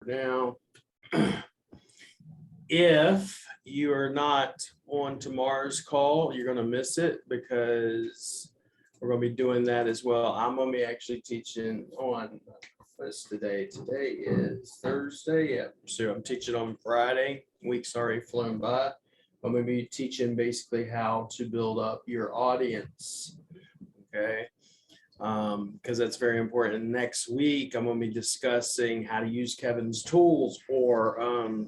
now. If you are not on tomorrow's call, you're going to miss it because we're going to be doing that as well. I'm going to be actually teaching on what's today? Today is Thursday. Yeah. So I'm teaching on Friday. Week's already flown by. I'm going to be teaching basically how to build up your audience. Okay. Because that's very important. Next week, I'm going to be discussing how to use Kevin's tools, or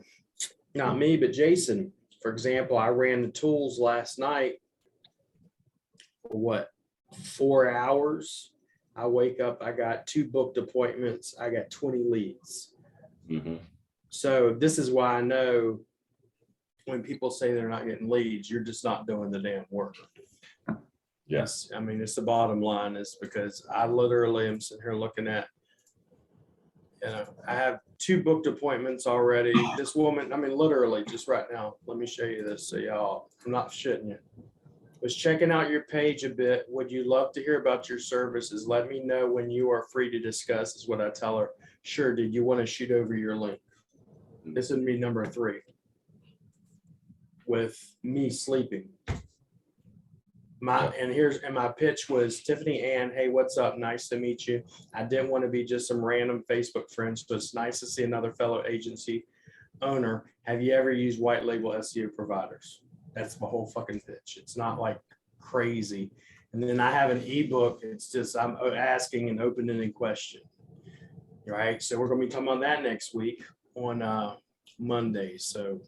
not me, but Jason. For example, I ran the tools last night for what, 4 hours. I wake up, I got 2 booked appointments, I got 20 leads. Mm-hmm. So this is why I know when people say they're not getting leads, you're just not doing the damn work. Yes. I mean, it's the bottom line is because I literally am sitting here looking at, I have 2 booked appointments already. This woman, I mean, literally just right now, let me show you this. So y'all, I'm not shitting you. Was checking out your page a bit. Would you love to hear about your services? Let me know when you are free to discuss, is what I tell her. Sure. Did you want to shoot over your link? This would be number 3 with me sleeping. And my pitch was Tiffany Ann. Hey, what's up? Nice to meet you. I didn't want to be just some random Facebook friend, so it's nice to see another fellow agency owner. Have you ever used white label SEO providers? That's my whole fucking pitch. It's not like crazy. And then I have an ebook. It's just I'm asking an open-ended question. Right. So we're going to be talking about that next week on Monday. So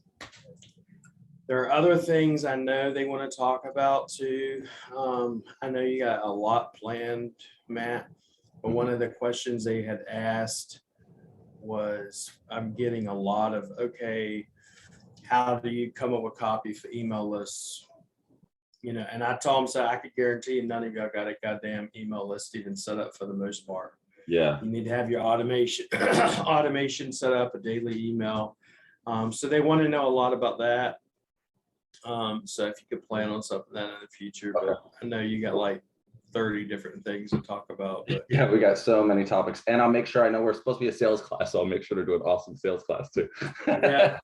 there are other things I know they want to talk about too. I know you got a lot planned, Matt, but one of the questions they had asked was, I'm getting a lot of, okay, how do you come up with copy for email lists? And I told them, so I could guarantee none of y'all got a goddamn email list even set up for the most part. Yeah. You need to have your automation set up, a daily email. So they want to know a lot about that. So if you could plan on something that in the future, but I know you got like 30 different things to talk about. But. Yeah, we got so many topics, and I'll make sure I know we're supposed to be a sales class, so I'll make sure to do an awesome sales class too. Yeah.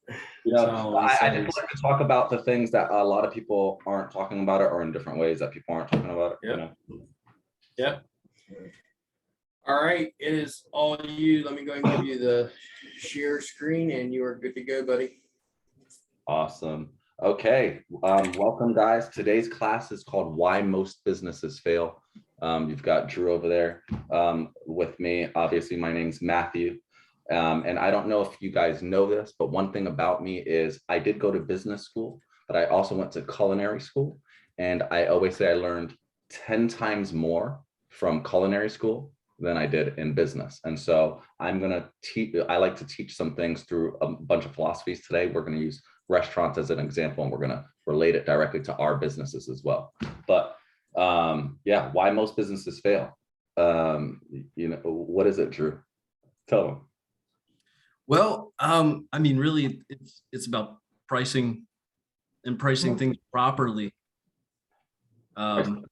I just like to talk about the things that a lot of people aren't talking about it, or in different ways that people aren't talking about it. Yep. Yep. All right, it is all you. Let me go and give you the share screen, and you are good to go, buddy. Awesome. Okay, welcome guys. Today's class is called Why Most Businesses Fail. You've got Drew over there with me. Obviously, my name's Matthew. And I don't know if you guys know this, but one thing about me is I did go to business school, but I also went to culinary school. And I always say I learned 10 times more from culinary school than I did in business. And so I'm gonna teach, I like to teach some things through a bunch of philosophies today. We're gonna use restaurants as an example, and we're going to relate it directly to our businesses as well. But yeah, why most businesses fail. What is it, Drew? Tell them. Well, I mean, really, it's about pricing and pricing things properly. No,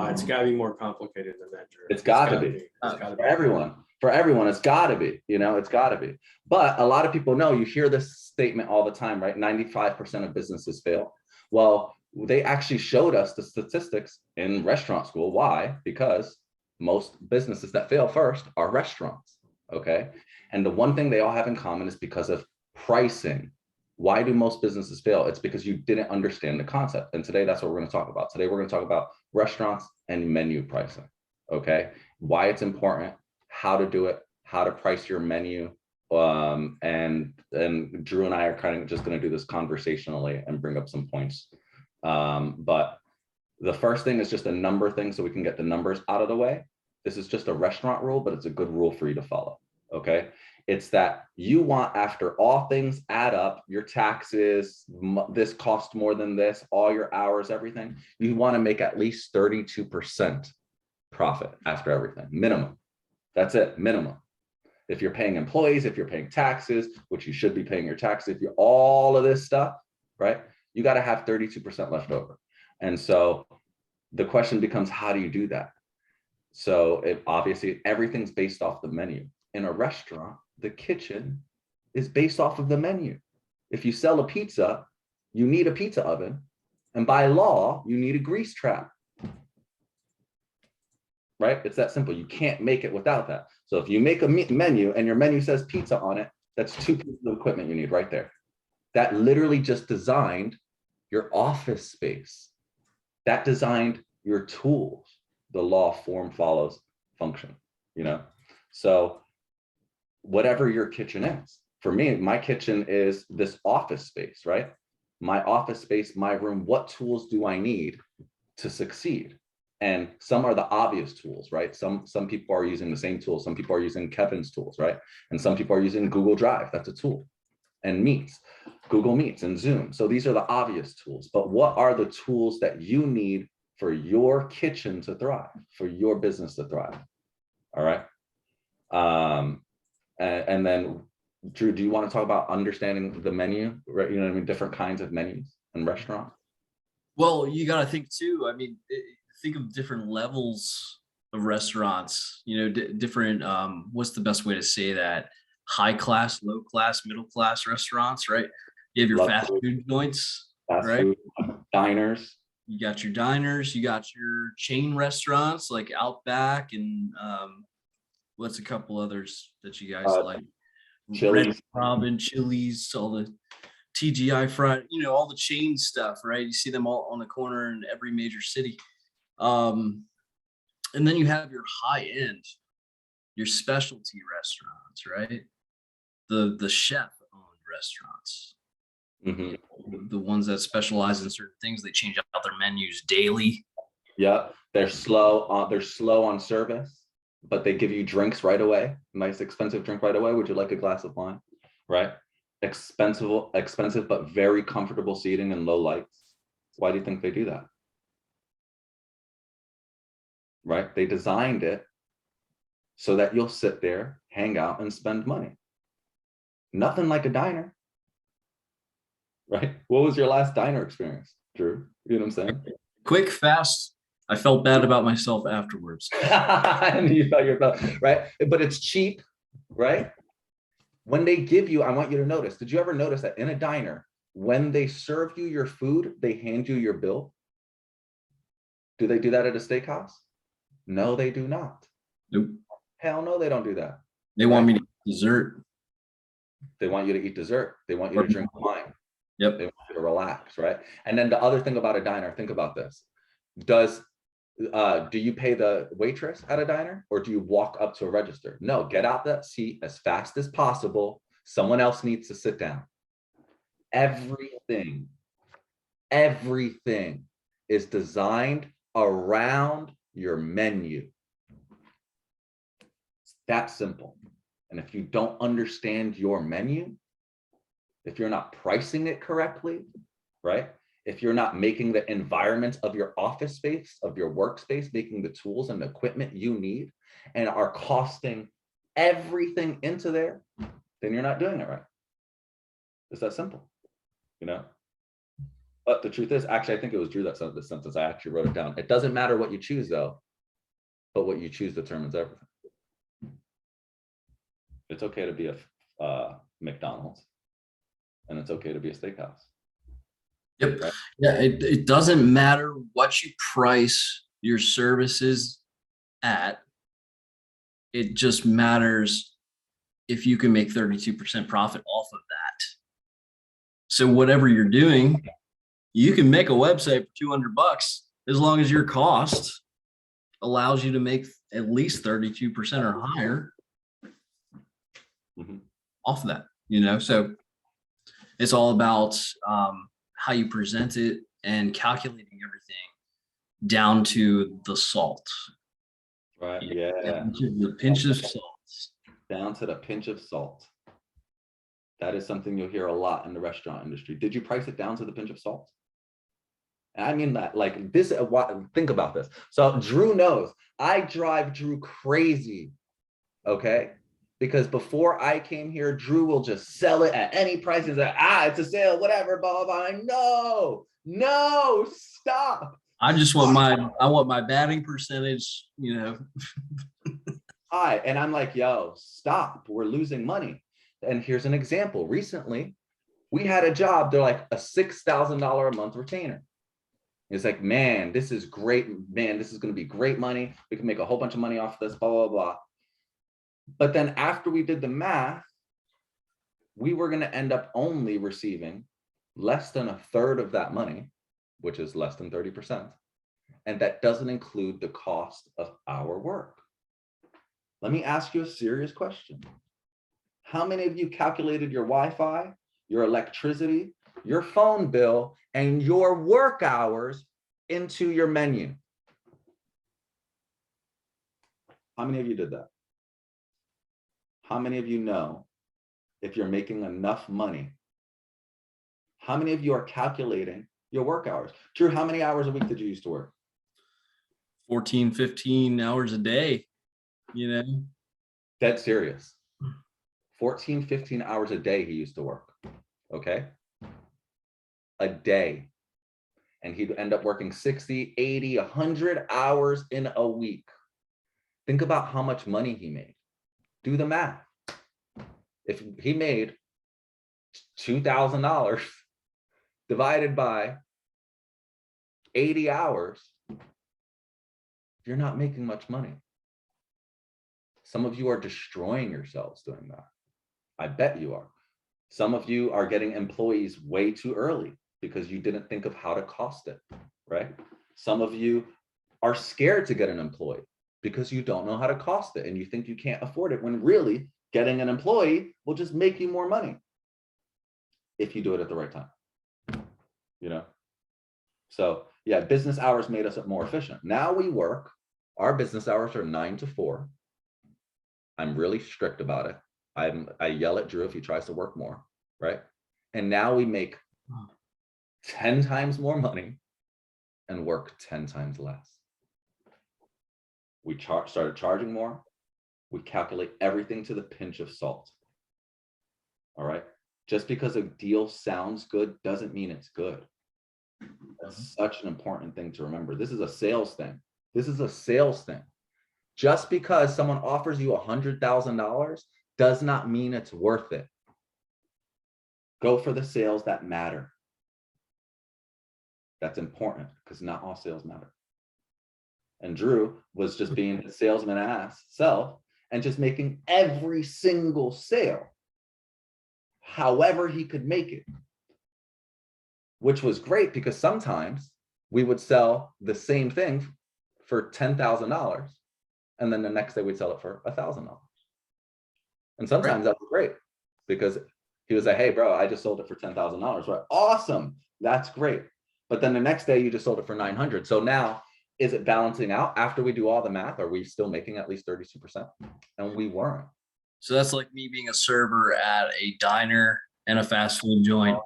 it's got to be more complicated than that, Drew. It's got to be. For everyone. For everyone, it's got to be, it's got to be. But a lot of people know, you hear this statement all the time, right? 95% of businesses fail. Well, they actually showed us the statistics in restaurant school. Why? Because most businesses that fail first are restaurants, okay? And the one thing they all have in common is because of pricing. Why do most businesses fail? It's because you didn't understand the concept. And today, that's what we're going to talk about. Today, we're going to talk about restaurants and menu pricing, okay? Why it's important, how to do it, how to price your menu. And Drew and I are kind of just going to do this conversationally and bring up some points. But the first thing is just a number thing, so we can get the numbers out of the way. This is just a restaurant rule, but it's a good rule for you to follow, okay? It's that you want, after all things add up, your taxes, this cost more than this, all your hours, everything, you want to make at least 32% profit after everything, minimum. That's it, minimum. If you're paying employees, if you're paying taxes, which you should be paying your taxes, if you're all of this stuff, right? You got to have 32% left over. And so the question becomes, how do you do that? So obviously everything's based off the menu. In a restaurant, the kitchen is based off of the menu. If you sell a pizza, you need a pizza oven. And by law, you need a grease trap. Right? It's that simple. You can't make it without that. So if you make a menu and your menu says pizza on it, that's 2 pieces of equipment you need right there. That literally just designed your office space. That designed your tools. The law form follows function, you know? So whatever your kitchen is. For me, my kitchen is this office space, right? My office space, my room, what tools do I need to succeed? And some are the obvious tools, right? Some people are using the same tools. Some people are using Kevin's tools, right? And some people are using Google Drive, that's a tool. And Meets, Google Meets and Zoom. So these are the obvious tools, but what are the tools that you need for your kitchen to thrive, for your business to thrive? All right. And then Drew, do you want to talk about understanding the menu, right? You know what I mean? Different kinds of menus in restaurants. Well, you got to think too. I mean, think of different levels of restaurants, you know, different, what's the best way to say that? High class, low class, middle class restaurants, right? You have your fast food joints, right? Food, diners. You got your diners, you got your chain restaurants like Outback and what's a couple others that you guys like? Chili's. Robin, Chili's, all the TGI fried, you know, all the chain stuff, right? You see them all on the corner in every major city. And then you have your high end, your specialty restaurants, right? The chef owned restaurants. Mm-hmm. The ones that specialize in certain things, they change out their menus daily. Yeah, they're slow on service, but they give you drinks right away. Nice expensive drink right away. Would you like a glass of wine? Right? Expensive, but very comfortable seating and low lights. Why do you think they do that? Right? They designed it so that you'll sit there, hang out, and spend money. Nothing like a diner. Right? What was your last diner experience, Drew? You know what I'm saying? Quick, fast. I felt bad about myself afterwards. And you felt your belt, right? But it's cheap, right? When they give you, I want you to notice, did you ever notice that in a diner, when they serve you your food, they hand you your bill? Do they do that at a steakhouse? No, they do not. Nope. Hell no, they don't do that. They want me to eat dessert. They want you to eat dessert. They want you to drink wine. Yep. They want you to relax, right? And then the other thing about a diner, think about this. Do you pay the waitress at a diner or do you walk up to a register? No, get out that seat as fast as possible. Someone else needs to sit down. Everything is designed around your menu. It's that simple. And if you don't understand your menu, if you're not pricing it correctly, right? If you're not making the environment of your office space, of your workspace, making the tools and the equipment you need, and are costing everything into there, then you're not doing it right. It's that simple, you know? But the truth is, actually, I think it was Drew that said this sentence. I actually wrote it down. It doesn't matter what you choose, though, but what you choose determines everything. It's okay to be a McDonald's, and it's okay to be a steakhouse. Yep. Right? Yeah, it doesn't matter what you price your services at. It just matters if you can make 32% profit off of that. So whatever you're doing, you can make a website for $200 as long as your cost allows you to make at least 32% or higher off of that, you know? So it's all about how you present it and calculating everything down to the salt. Right. Yeah. The pinch of salt. Down to the pinch of salt. That is something you'll hear a lot in the restaurant industry. Did you price it down to the pinch of salt? And I mean that, like this, think about this. So Drew knows, I drive Drew crazy, okay? Because before I came here, Drew will just sell it at any price. He's like, it's a sale, whatever, blah, blah, blah. No, stop. I just want I want my batting percentage, you know. high. And I'm like, yo, stop, we're losing money. And here's an example. Recently, we had a job, they're like a $6,000 a month retainer. It's like, man, this is great. Man, this is going to be great money. We can make a whole bunch of money off this, blah, blah, blah. But then after we did the math, we were going to end up only receiving less than a third of that money, which is less than 30%. And that doesn't include the cost of our work. Let me ask you a serious question. How many of you calculated your Wi-Fi, your electricity, your phone bill, and your work hours into your menu? How many of you did that? How many of you know if you're making enough money? How many of you are calculating your work hours? Drew, how many hours a week did you used to work? 14, 15 hours a day, you know? Dead serious. 14, 15 hours a day he used to work, okay? A day. And he'd end up working 60, 80, 100 hours in a week. Think about how much money he made. Do the math. If he made $2,000 divided by 80 hours, you're not making much money. Some of you are destroying yourselves doing that. I bet you are. Some of you are getting employees way too early because you didn't think of how to cost it, right? Some of you are scared to get an employee because you don't know how to cost it and you think you can't afford it, when really getting an employee will just make you more money if you do it at the right time, you know? So yeah, business hours made us more efficient. Now we work, our business hours are 9 to 4. I'm really strict about it. I yell at Drew if he tries to work more, right? And now we make 10 times more money and work 10 times less. We started charging more. We calculate everything to the pinch of salt. All right. Just because a deal sounds good doesn't mean it's good. That's such an important thing to remember. This is a sales thing. This is a sales thing. Just because someone offers you $100,000 does not mean it's worth it. Go for the sales that matter. That's important because not all sales matter. And Drew was just being a salesman ass self and just making every single sale however he could make it, which was great because sometimes we would sell the same thing for $10,000 and then the next day we'd sell it for $1,000. And sometimes that was great because he was like, hey bro, I just sold it for $10,000. Right? Awesome. That's great. But then the next day you just sold it for 900. So now, is it balancing out after we do all the math? Are we still making at least 32%? And we weren't. So that's like me being a server at a diner and a fast food joint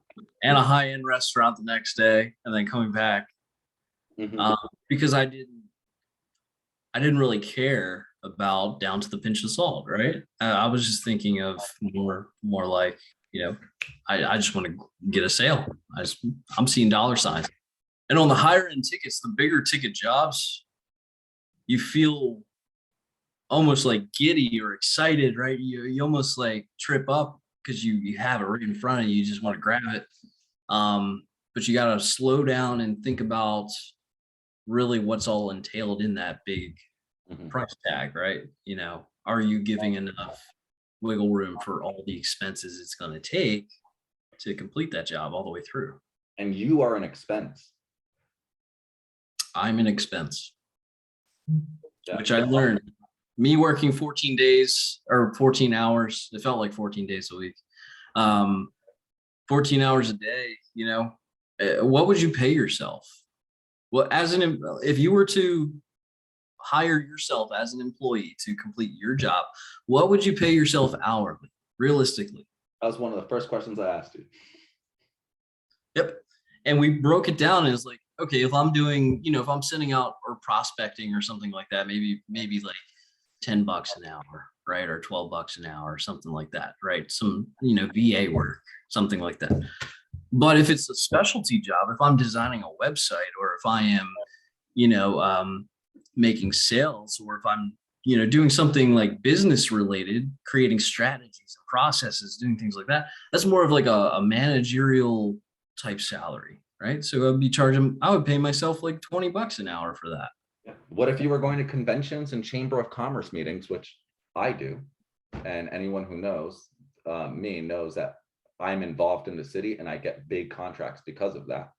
and a high-end restaurant the next day, and then coming back because I didn't really care about down to the pinch of salt, right? I was just thinking of more like, you know, I just want to get a sale. I'm seeing dollar signs. And on the higher end tickets, the bigger ticket jobs, you feel almost like giddy or excited, right? You almost like trip up because you have it right in front of you. You just want to grab it. But you got to slow down and think about really what's all entailed in that big price tag, right? You know, are you giving enough wiggle room for all the expenses it's going to take to complete that job all the way through? And you are an expense. I'm an expense, which I learned. Me working 14 days or 14 hours, it felt like 14 days a week, 14 hours a day, you know, what would you pay yourself? Well, if you were to hire yourself as an employee to complete your job, what would you pay yourself hourly, realistically? That was one of the first questions I asked you. Yep. And we broke it down as like, okay, if I'm doing, you know, if I'm sending out or prospecting or something like that, maybe like $10 an hour, right? Or $12 an hour or something like that, right? Some, you know, VA work, something like that. But if it's a specialty job, if I'm designing a website or if I am, you know, making sales, or if I'm doing something like business related, creating strategies and processes, doing things like that, that's more of like a managerial type salary, right? So I would pay myself like $20 an hour for that. What if you were going to conventions and chamber of commerce meetings, which I do, and anyone who knows me knows that I'm involved in the city and I get big contracts because of that.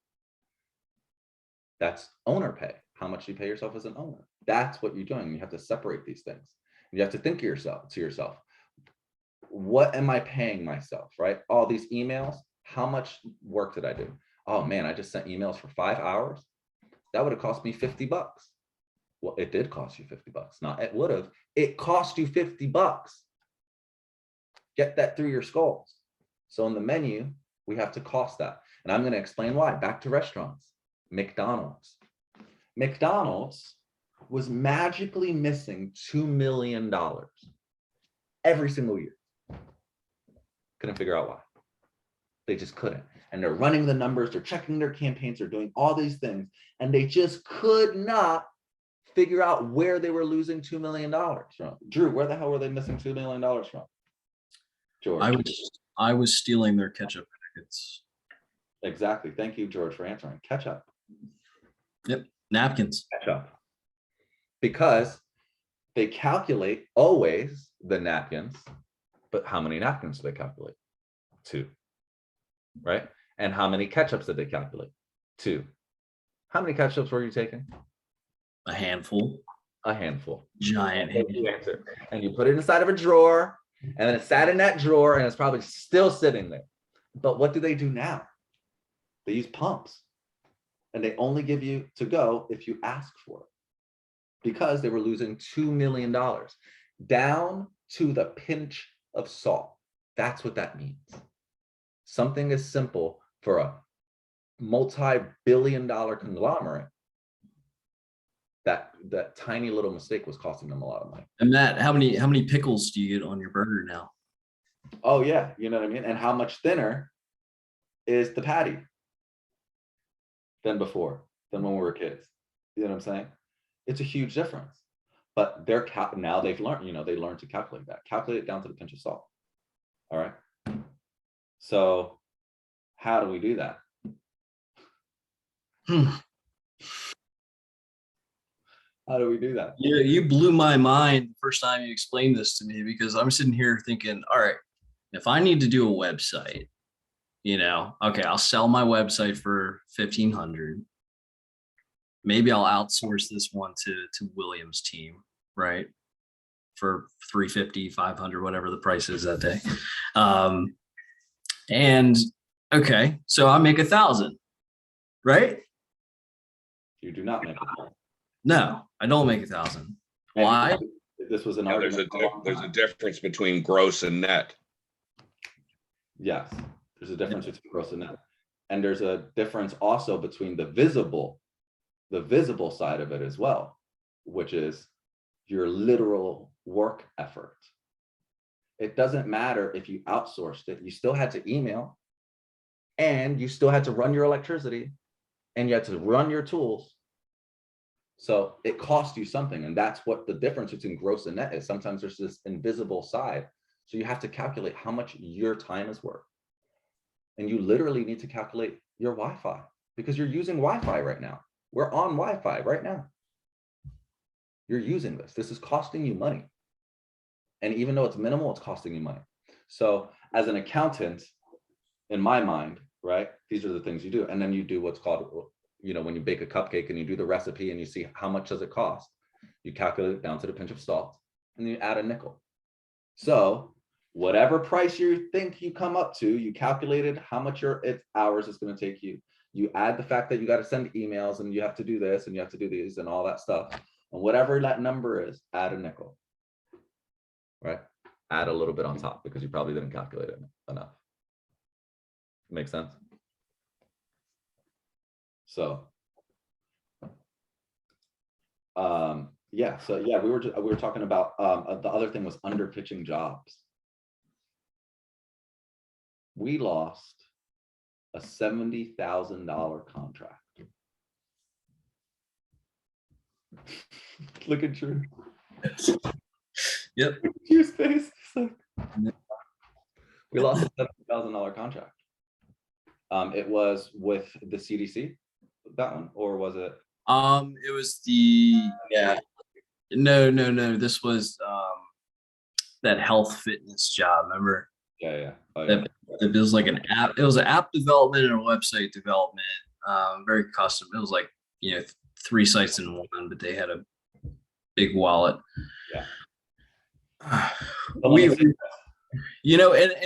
That's owner pay. How much you pay yourself as an owner. That's what you're doing. You have to separate these things. You have to think to yourself, what am I paying myself, right? All these emails, how much work did I do? Oh man, I just sent emails for 5 hours. That would have cost me $50. Well, it did cost you $50. Not it would have. It cost you $50. Get that through your skulls. So in the menu, we have to cost that. And I'm going to explain why. Back to restaurants. McDonald's. McDonald's was magically missing $2 million every single year. Couldn't figure out why. They just couldn't. And they're running the numbers, they're checking their campaigns, they're doing all these things, and they just could not figure out where they were losing $2 million from. Drew, where the hell were they missing $2 million from? George. I was stealing their ketchup packets. Exactly. Thank you, George, for answering. Ketchup. Yep. Napkins. Ketchup. Because they calculate always the napkins, but how many napkins do they calculate? 2. Right? And how many ketchups did they calculate? 2. How many ketchups were you taking? A handful. A handful. Giant handful. And you put it inside of a drawer, and then it sat in that drawer, and it's probably still sitting there. But what do they do now? They use pumps, and they only give you to go if you ask for it, because they were losing $2 million down to the pinch of salt. That's what that means. Something as simple for a multi-billion-dollar conglomerate, that tiny little mistake was costing them a lot of money. And Matt, how many pickles do you get on your burger now? Oh yeah, you know what I mean? And how much thinner is the patty than before, than when we were kids? You know what I'm saying? It's a huge difference. But now they've learned, they learned to calculate that. Calculate it down to the pinch of salt. All right. So how do we do that? How do we do that? Yeah, you blew my mind the first time you explained this to me, because I'm sitting here thinking, all right, if I need to do a website, okay, I'll sell my website for $1,500. Maybe I'll outsource this one to William's team, right? For $350, $500, whatever the price is that day. And okay, so I make 1,000, right? You do not make 1,000. No, I don't make 1,000. Why? This was an There's a difference between gross and net. Yes, there's a difference between gross and net. And there's a difference also between the visible side of it as well, which is your literal work effort. It doesn't matter if you outsourced it, you still had to email, and you still had to run your electricity, and you had to run your tools. So it cost you something, and that's what the difference between gross and net is. Sometimes there's this invisible side. So you have to calculate how much your time is worth. And you literally need to calculate your Wi-Fi, because you're using Wi-Fi right now. We're on Wi-Fi right now. You're using this. This is costing you money. And even though it's minimal, it's costing you money. So as an accountant, in my mind, right, these are the things you do. And then you do what's called, when you bake a cupcake and you do the recipe and you see how much does it cost, you calculate it down to the pinch of salt, and you add a nickel. So whatever price you think you come up to, you calculated how much hours it's going to take you. You add the fact that you got to send emails and you have to do this and you have to do these and all that stuff. And whatever that number is, add a nickel, right? Add a little bit on top, because you probably didn't calculate it enough. Make sense? So, we were talking about the other thing was under pitching jobs. We lost a $70,000 contract. Look at Drew. Yep. Use face. We lost a $70,000 contract. It was with the CDC, that one, or was it? It was the no. This was that health fitness job. Remember? Yeah. Oh, yeah. It was like an app. It was an app development and a website development. Very custom. It was like 3 sites in one, but they had a big wallet. Yeah. And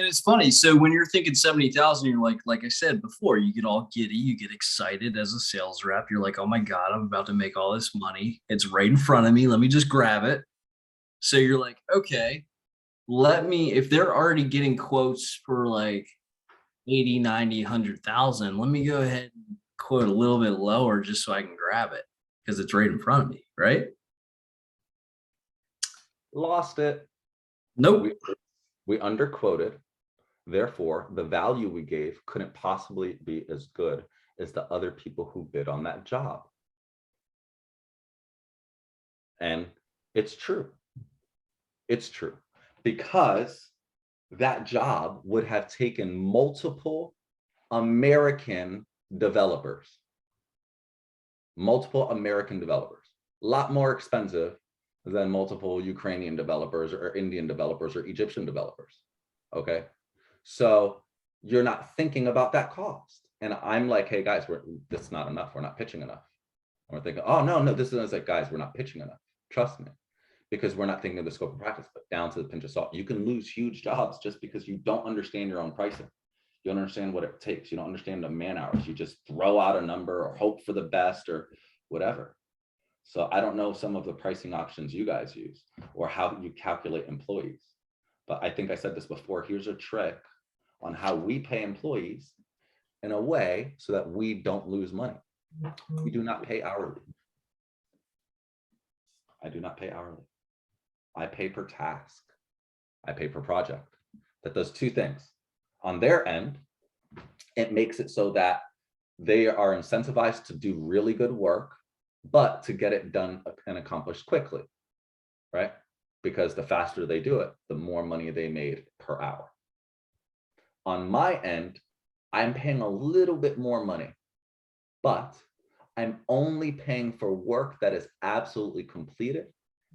it's funny. So when you're thinking 70,000, you're like I said before, you get all giddy, you get excited as a sales rep. You're like, oh my God, I'm about to make all this money. It's right in front of me. Let me just grab it. So you're like, okay, if they're already getting quotes for like 80, 90, 100,000, let me go ahead and quote a little bit lower just so I can grab it because it's right in front of me, right? Lost it. Nope. We underquoted. Therefore, the value we gave couldn't possibly be as good as the other people who bid on that job. And it's true. It's true. Because that job would have taken multiple American developers. A lot more expensive than multiple Ukrainian developers or Indian developers or Egyptian developers. Okay. So you're not thinking about that cost. And I'm like, hey guys, this is not enough. We're not pitching enough. And we're thinking, oh no, this is like, guys, we're not pitching enough. Trust me. Because we're not thinking of the scope of practice, but down to the pinch of salt. You can lose huge jobs just because you don't understand your own pricing. You don't understand what it takes. You don't understand the man hours. You just throw out a number or hope for the best or whatever. So I don't know some of the pricing options you guys use or how you calculate employees. But I think I said this before. Here's a trick on how we pay employees in a way so that we don't lose money. We do not pay hourly. I do not pay hourly. I pay per task. I pay per project. That does 2 things. On their end, it makes it so that they are incentivized to do really good work, but to get it done and accomplished quickly, right? Because the faster they do it, the more money they made per hour. On my end, I'm paying a little bit more money, but I'm only paying for work that is absolutely completed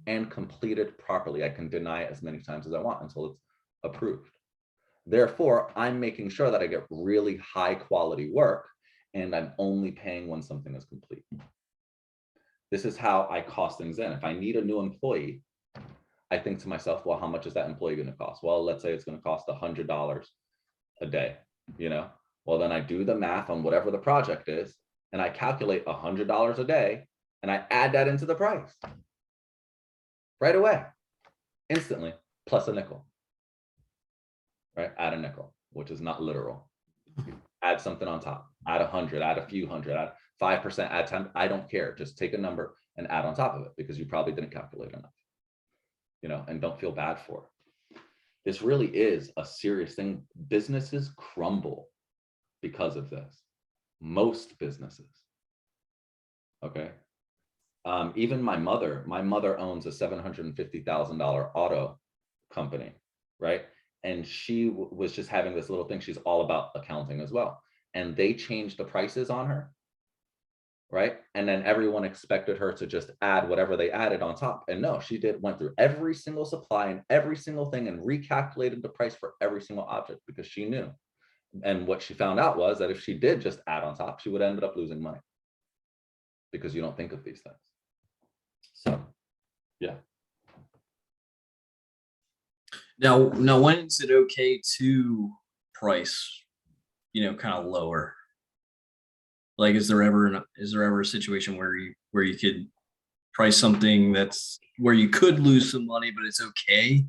and completed properly. I can deny it as many times as I want until it's approved. Therefore, I'm making sure that I get really high quality work and I'm only paying when something is complete. This is how I cost things in. If I need a new employee, I think to myself, well, how much is that employee going to cost? Well, let's say it's going to cost $100 a day, Well, then I do the math on whatever the project is, and I calculate $100 a day, and I add that into the price right away, instantly, plus a nickel, right? Add a nickel, which is not literal. Add something on top, add 100, add a few hundred, add 5%, add 10, I don't care. Just take a number and add on top of it because you probably didn't calculate enough, and don't feel bad for it. This really is a serious thing. Businesses crumble because of this. Most businesses, okay? Even my mother owns a $750,000 auto company, right? And she was just having this little thing. She's all about accounting as well. And they changed the prices on her, right? And then everyone expected her to just add whatever they added on top. And no, she went through every single supply and every single thing and recalculated the price for every single object because she knew. And what she found out was that if she did just add on top, she would end up losing money because you don't think of these things. So, yeah. Now, when is it okay to price, kind of lower? Like, is there ever a situation where you could price something that's where you could lose some money, but it's okay?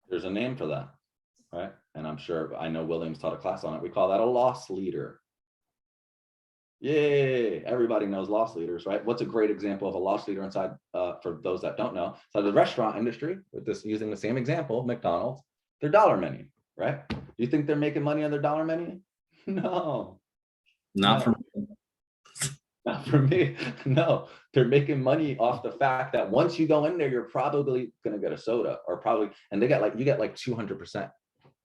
There's a name for that, right? And I know Williams taught a class on it. We call that a loss leader. Yay, everybody knows loss leaders, right? What's a great example of a loss leader inside, for those that don't know, so the restaurant industry, with this using the same example, McDonald's, their dollar menu, right? Do you think they're making money on their dollar menu? No. Not for Not for me. No, they're making money off the fact that once you go in there, you're probably going to get a soda, or probably, and you get like 200%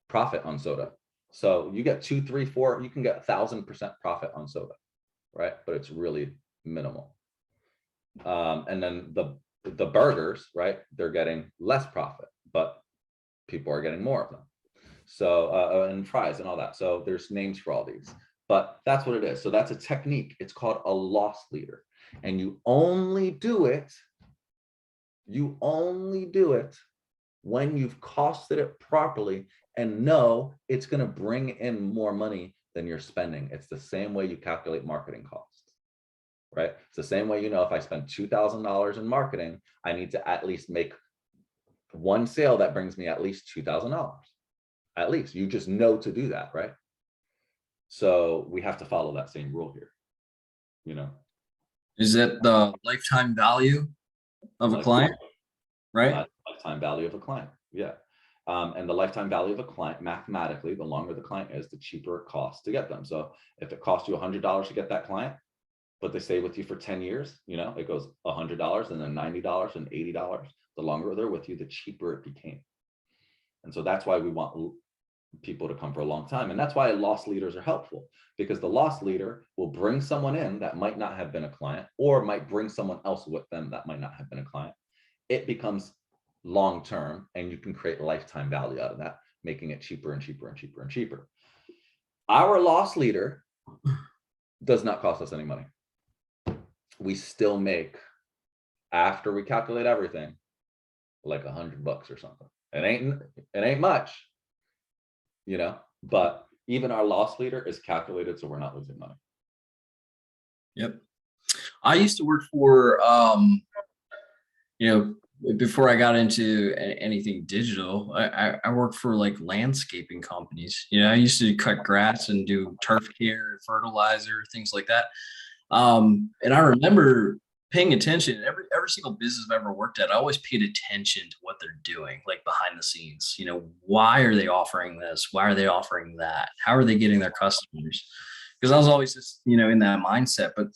profit on soda. So you get 2, 3, 4, you can get 1,000% profit on soda, right? But it's really minimal. And then the burgers, right? They're getting less profit, but people are getting more of them. So, and fries and all that. So there's names for all these, but that's what it is. So that's a technique. It's called a loss leader. And you only do it when you've costed it properly and know it's going to bring in more money than you're spending. It's the same way you calculate marketing costs, right? It's the same way, if I spend $2,000 in marketing, I need to at least make one sale that brings me at least $2,000. At least you just know to do that, right? So we have to follow that same rule here, Is that the lifetime value of a client, right? Lifetime value of a client, yeah. And the lifetime value of a client, mathematically, the longer the client is, the cheaper it costs to get them. So if it costs you $100 to get that client, but they stay with you for 10 years, it goes $100 and then $90 and $80. The longer they're with you, the cheaper it became. And so that's why we want people to come for a long time. And that's why loss leaders are helpful, because the loss leader will bring someone in that might not have been a client, or might bring someone else with them that might not have been a client. It becomes long-term, and you can create lifetime value out of that, making it cheaper and cheaper and cheaper and cheaper. Our loss leader does not cost us any money. We still make, after we calculate everything, like $100 or something. It ain't much, but even our loss leader is calculated, so we're not losing money. Yep. I used to work for, before I got into anything digital, I worked for like landscaping companies. I used to cut grass and do turf care, fertilizer, things like that. And I remember paying attention. Every single business I've ever worked at, I always paid attention to what they're doing, like behind the scenes. Why are they offering this? Why are they offering that? How are they getting their customers? Because I was always just, in that mindset. But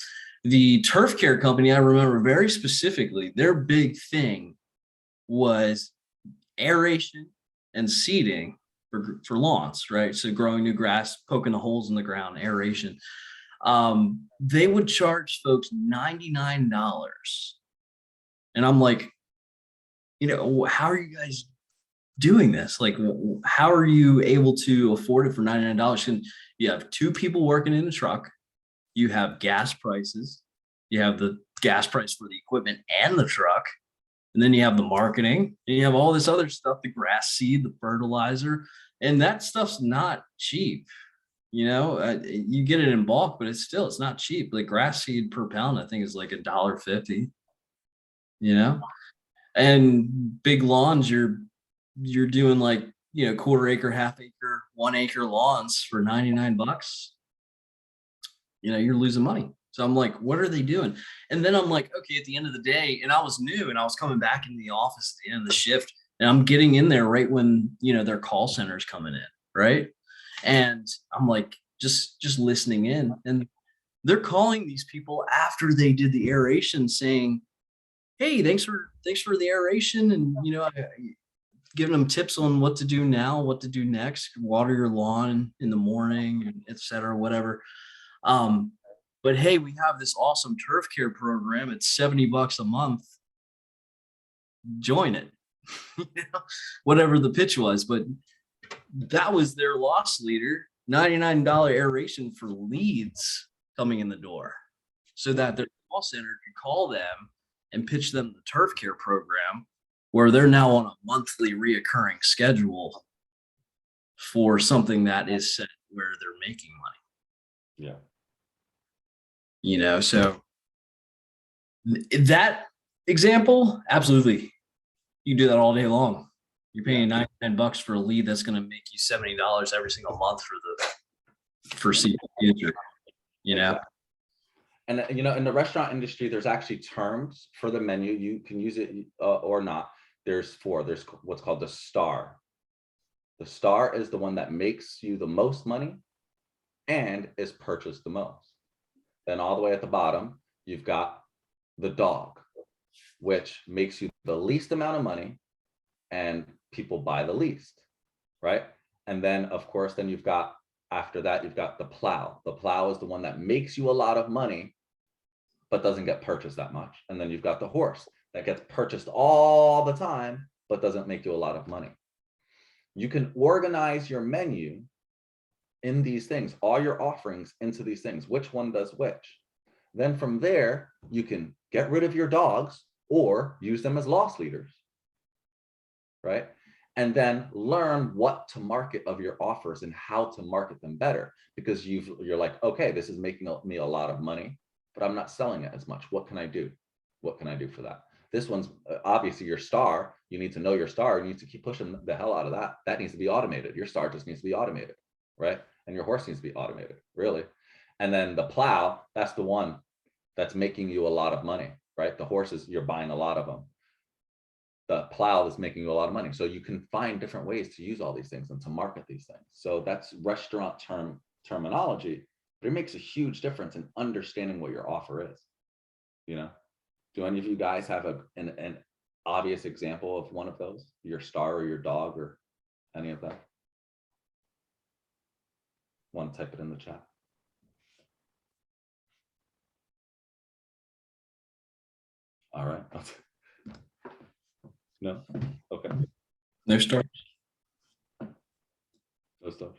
the turf care company, I remember very specifically, their big thing was aeration and seeding for lawns, right? So growing new grass, poking the holes in the ground, aeration. They would charge folks $99. And I'm like, how are you guys doing this? Like, how are you able to afford it for $99? And you have 2 people working in the truck. You have gas prices. You have the gas price for the equipment and the truck. And then you have the marketing, and you have all this other stuff, the grass seed, the fertilizer, and that stuff's not cheap. You get it in bulk, but it's not cheap. Like grass seed per pound, I think is like $1.50, and big lawns, you're doing like, quarter acre, half acre, 1 acre lawns for $99. You're losing money. So I'm like, what are they doing? And then I'm like, okay, at the end of the day, and I was new and I was coming back into the office at the end of the shift, and I'm getting in there right when, their call center's coming in. Right. And I'm like, just listening in, and they're calling these people after they did the aeration saying, hey, thanks for the aeration. And, giving them tips on what to do now, what to do next, water your lawn in the morning, et cetera, whatever. But hey, we have this awesome turf care program. It's $70 a month. Join it, whatever the pitch was. But that was their loss leader, $99 aeration for leads coming in the door, so that their call center could call them and pitch them the turf care program, where they're now on a monthly reoccurring schedule for something that is set where they're making money. Yeah. So that example, absolutely. You can do that all day long. You're paying $99 for a lead that's going to make you $70 every single month for the foreseeable future. And in the restaurant industry, there's actually terms for the menu. You can use it or not. There's 4. There's what's called the star. The star is the one that makes you the most money and is purchased the most. Then all the way at the bottom, you've got the dog, which makes you the least amount of money and people buy the least, right? And then of course, then you've got, after that, you've got the plow. The plow is the one that makes you a lot of money, but doesn't get purchased that much. And then you've got the horse that gets purchased all the time, but doesn't make you a lot of money. You can organize your menu in these things, all your offerings into these things, which one does which. Then from there, you can get rid of your dogs or use them as loss leaders, right? And then learn what to market of your offers and how to market them better, because you're like, okay, this is making me a lot of money, but I'm not selling it as much. What can I do? What can I do for that? This one's obviously your star. You need to know your star. You need to keep pushing the hell out of that. That needs to be automated. Your star just needs to be automated, right? And your horse needs to be automated, really. And then the plow, that's the one that's making you a lot of money, right? The horses, you're buying a lot of them. The plow is making you a lot of money. So you can find different ways to use all these things and to market these things. So that's restaurant terminology, but it makes a huge difference in understanding what your offer is. You know, do any of you guys have an obvious example of one of those? Your star or your dog or any of that? Want to type it in the chat? All right. No? Okay. No stars. No stuff.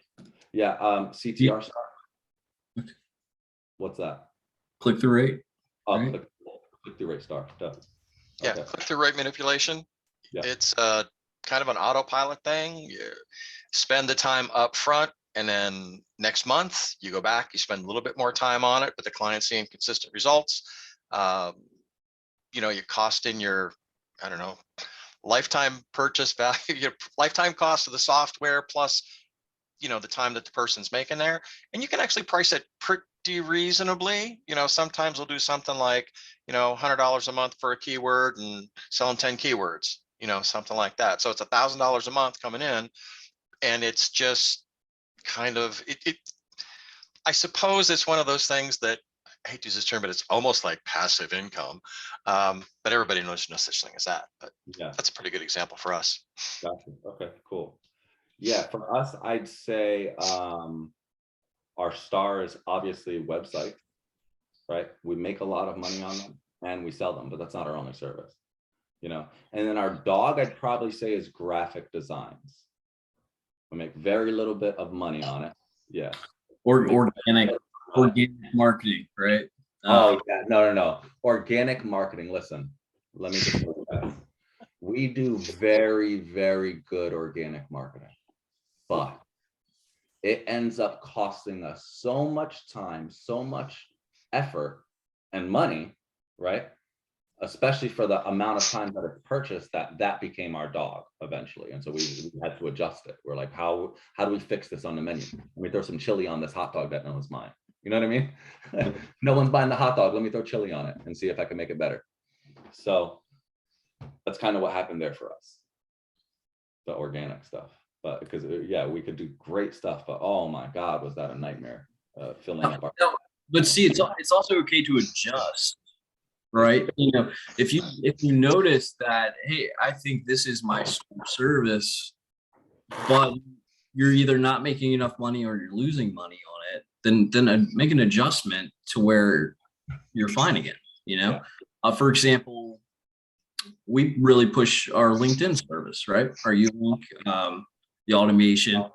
Yeah, CTR star. Okay. What's that? Click the rate. Oh, Right. click the rate star. Duh. Yeah, Okay. click through rate manipulation. Yeah. It's kind of an autopilot thing. You spend the time up front, and then next month you go back, you spend a little bit more time on it, but the client's seeing consistent results. You know, you're costing your, I don't know, lifetime purchase value, your lifetime cost of the software plus, you know, the time that the person's making there. And you can actually price it pretty reasonably. You know, sometimes we'll do something like, you know, $100 a month for a keyword and selling 10 keywords, you know, something like that. So it's $1,000 a month coming in, and it's just kind of, I suppose it's one of those things that, I hate to use this term, but it's almost like passive income. But everybody knows no such thing as that. But Yeah. that's a pretty good example for us. Gotcha. Okay, cool. Yeah, for us, I'd say our star is obviously website, right? We make a lot of money on them and we sell them, but that's not our only service, you know? And then our dog, I'd probably say, is graphic designs. We make very little bit of money on it. Yeah. Or organic marketing, right? Oh, yeah. No. Organic marketing. Listen, let me just look at that. We do very, very good organic marketing, but it ends up costing us so much time, so much effort and money, right? Especially for the amount of time that it's purchased, that became our dog eventually. And so we had to adjust it. We're like, how do we fix this on the menu? Let me throw some chili on this hot dog that no one's mine. You know what I mean? No one's buying the hot dog. Let me throw chili on it and see if I can make it better. So that's kind of what happened there for us, the organic stuff. But because yeah, we could do great stuff, but oh my God, was that a nightmare filling up our. But see, it's also okay to adjust, right? You know, if you notice that, hey, I think this is my service, but you're either not making enough money or you're losing money on it, then make an adjustment to where you're fine again. You know, for example, we really push our LinkedIn service, right? Our U-Link, the automation,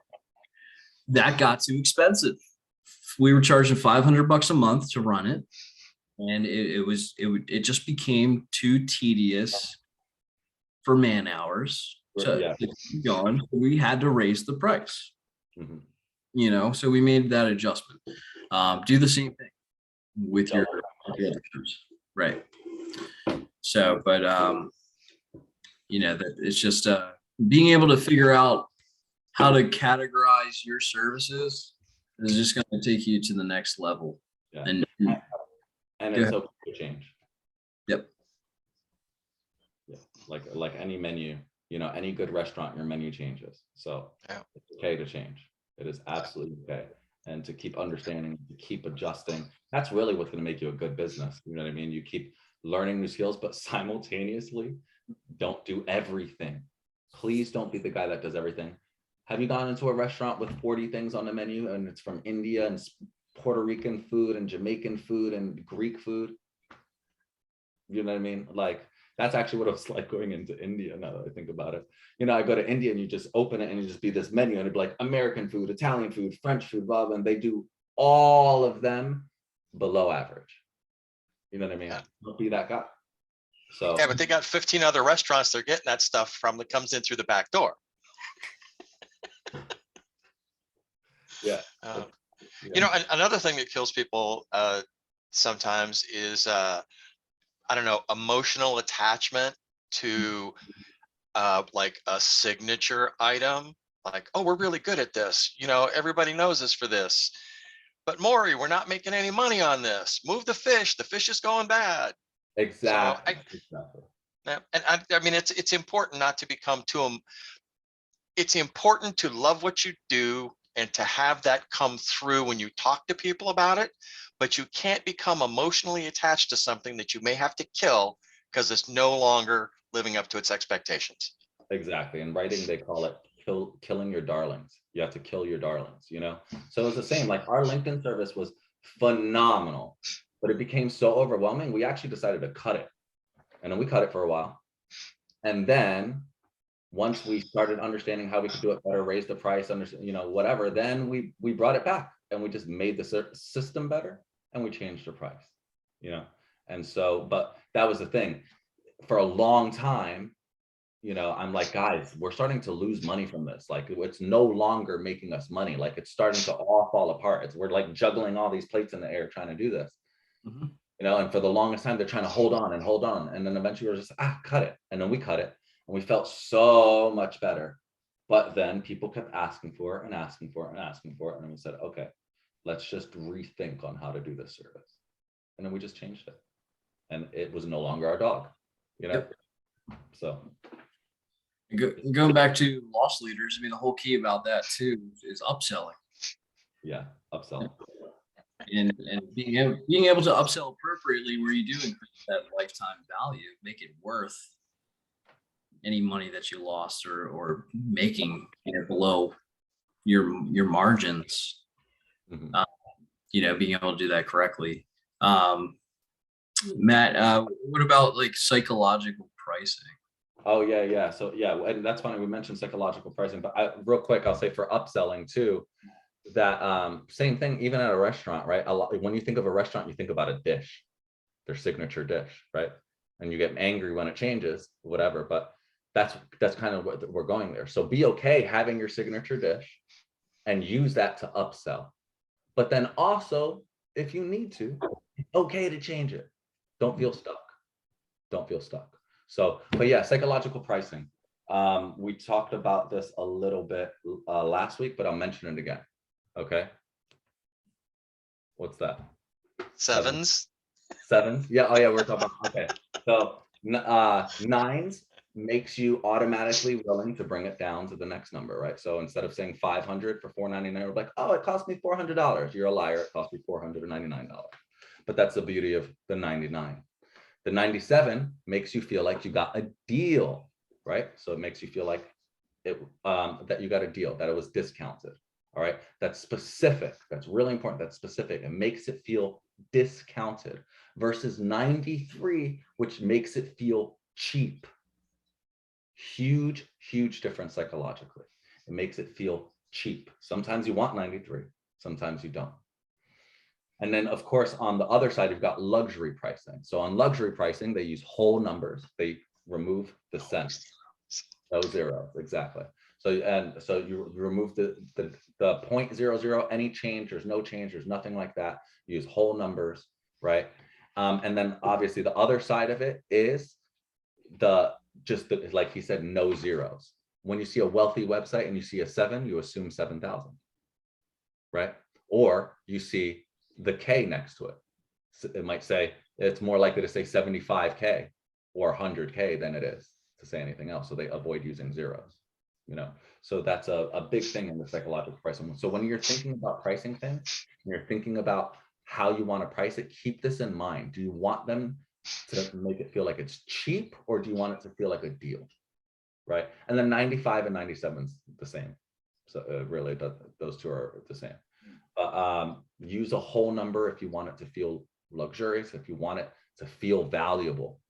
that got too expensive. We were charging $500 a month to run it, and it just became too tedious for man hours to keep going. We had to raise the price. Mm-hmm. You know, so we made that adjustment. Do the same thing with your right. So, but you know, that it's just being able to figure out how to categorize your services is just going to take you to the next level. Yeah. And it's okay to change. Yep. Yeah. Like any menu, you know, any good restaurant, your menu changes. So it's okay to change. It is absolutely okay. and to keep understanding, to keep adjusting. That's really what's going to make you a good business. You know what I mean? You keep learning new skills, but simultaneously don't do everything. Please don't be the guy that does everything. Have you gone into a restaurant with 40 things on the menu and it's from India and Puerto Rican food and Jamaican food and Greek food? You know what I mean? Like, that's actually what it was like going into India, now that I think about it. You know, I go to India and you just open it and you just be this menu and it'd be like American food, Italian food, French food, blah, blah, and they do all of them below average. You know what I mean? Yeah. Don't be that guy. So Yeah, but they got 15 other restaurants they're getting that stuff from that comes in through the back door. yeah. You know, another thing that kills people sometimes is, I don't know, emotional attachment to like a signature item. Like, oh, we're really good at this. You know, everybody knows us for this. But Maury, we're not making any money on this. Move the fish. The fish is going bad. Exactly. Yeah, and I mean, it's important not to become too. It's important to love what you do and to have that come through when you talk to people about it. But you can't become emotionally attached to something that you may have to kill because it's no longer living up to its expectations. Exactly. In writing, they call it killing your darlings. You have to kill your darlings, you know? So it's the same, like our LinkedIn service was phenomenal, but it became so overwhelming. We actually decided to cut it. And then we cut it for a while. And then once we started understanding how we could do it better, raise the price, you know, whatever, then we brought it back and we just made the system better and we changed the price, you know? And so, but that was the thing for a long time. You know, I'm like, guys, we're starting to lose money from this. Like, it's no longer making us money. Like, it's starting to all fall apart. We're like juggling all these plates in the air trying to do this. Mhm. You know, and for the longest time, they're trying to hold on. And then eventually we're just, cut it. And then we cut it. And we felt so much better. But then people kept asking for it and asking for it and asking for it. And then we said, okay, let's just rethink on how to do this service. And then we just changed it. And it was no longer our dog, you know? Yep. So. Going back to loss leaders, I mean, the whole key about that too is upselling. Yeah, upsell. And being able to upsell appropriately where you do increase that lifetime value, make it worth any money that you lost or making, you know, below your margins. Mhm. You know, being able to do that correctly. Matt, what about like psychological pricing? Oh yeah. So yeah, and that's funny. We mentioned psychological pricing, but real quick, I'll say for upselling too, that same thing, even at a restaurant, right? When you think of a restaurant, you think about a dish, their signature dish, right? And you get angry when it changes, whatever. But that's kind of what we're going there. So be okay having your signature dish and use that to upsell. But then also, if you need to, it's okay to change it. Don't feel stuck. Don't feel stuck. So, but yeah, psychological pricing. We talked about this a little bit last week, but I'll mention it again. Okay. What's that? Sevens. Sevens? Yeah. Oh yeah, we're talking about, okay. So nines makes you automatically willing to bring it down to the next number, right? So instead of saying 500 for $4.99, we're like, oh, it cost me $400. You're a liar. It cost me $499. But that's the beauty of the 99. The 97 makes you feel like you got a deal, right? So it makes you feel like that you got a deal, that it was discounted. All right. That's specific. That's really important. That's specific. It makes it feel discounted versus 93, which makes it feel cheap. Huge, huge difference psychologically. It makes it feel cheap. Sometimes you want 93, sometimes you don't. And then, of course, on the other side, you've got luxury pricing. So on luxury pricing, they use whole numbers. They remove the cents, no zeros, exactly. So you remove the 0.00, any change, there's no change, there's nothing like that. You use whole numbers, right? And then obviously the other side of it is like he said, no zeros. When you see a wealthy website and you see a 7, you assume 7,000, right? Or you see the K next to it. So it might say, it's more likely to say 75K or 100K than it is to say anything else. So they avoid using zeros. you know? So that's a big thing in the psychological pricing. So when you're thinking about pricing things, you're thinking about how you want to price it, keep this in mind. Do you want them to make it feel like it's cheap, or do you want it to feel like a deal? Right. And then 95 and 97 is the same. So really, those two are the same. But use a whole number if you want it to feel luxurious. If you want it to feel valuable,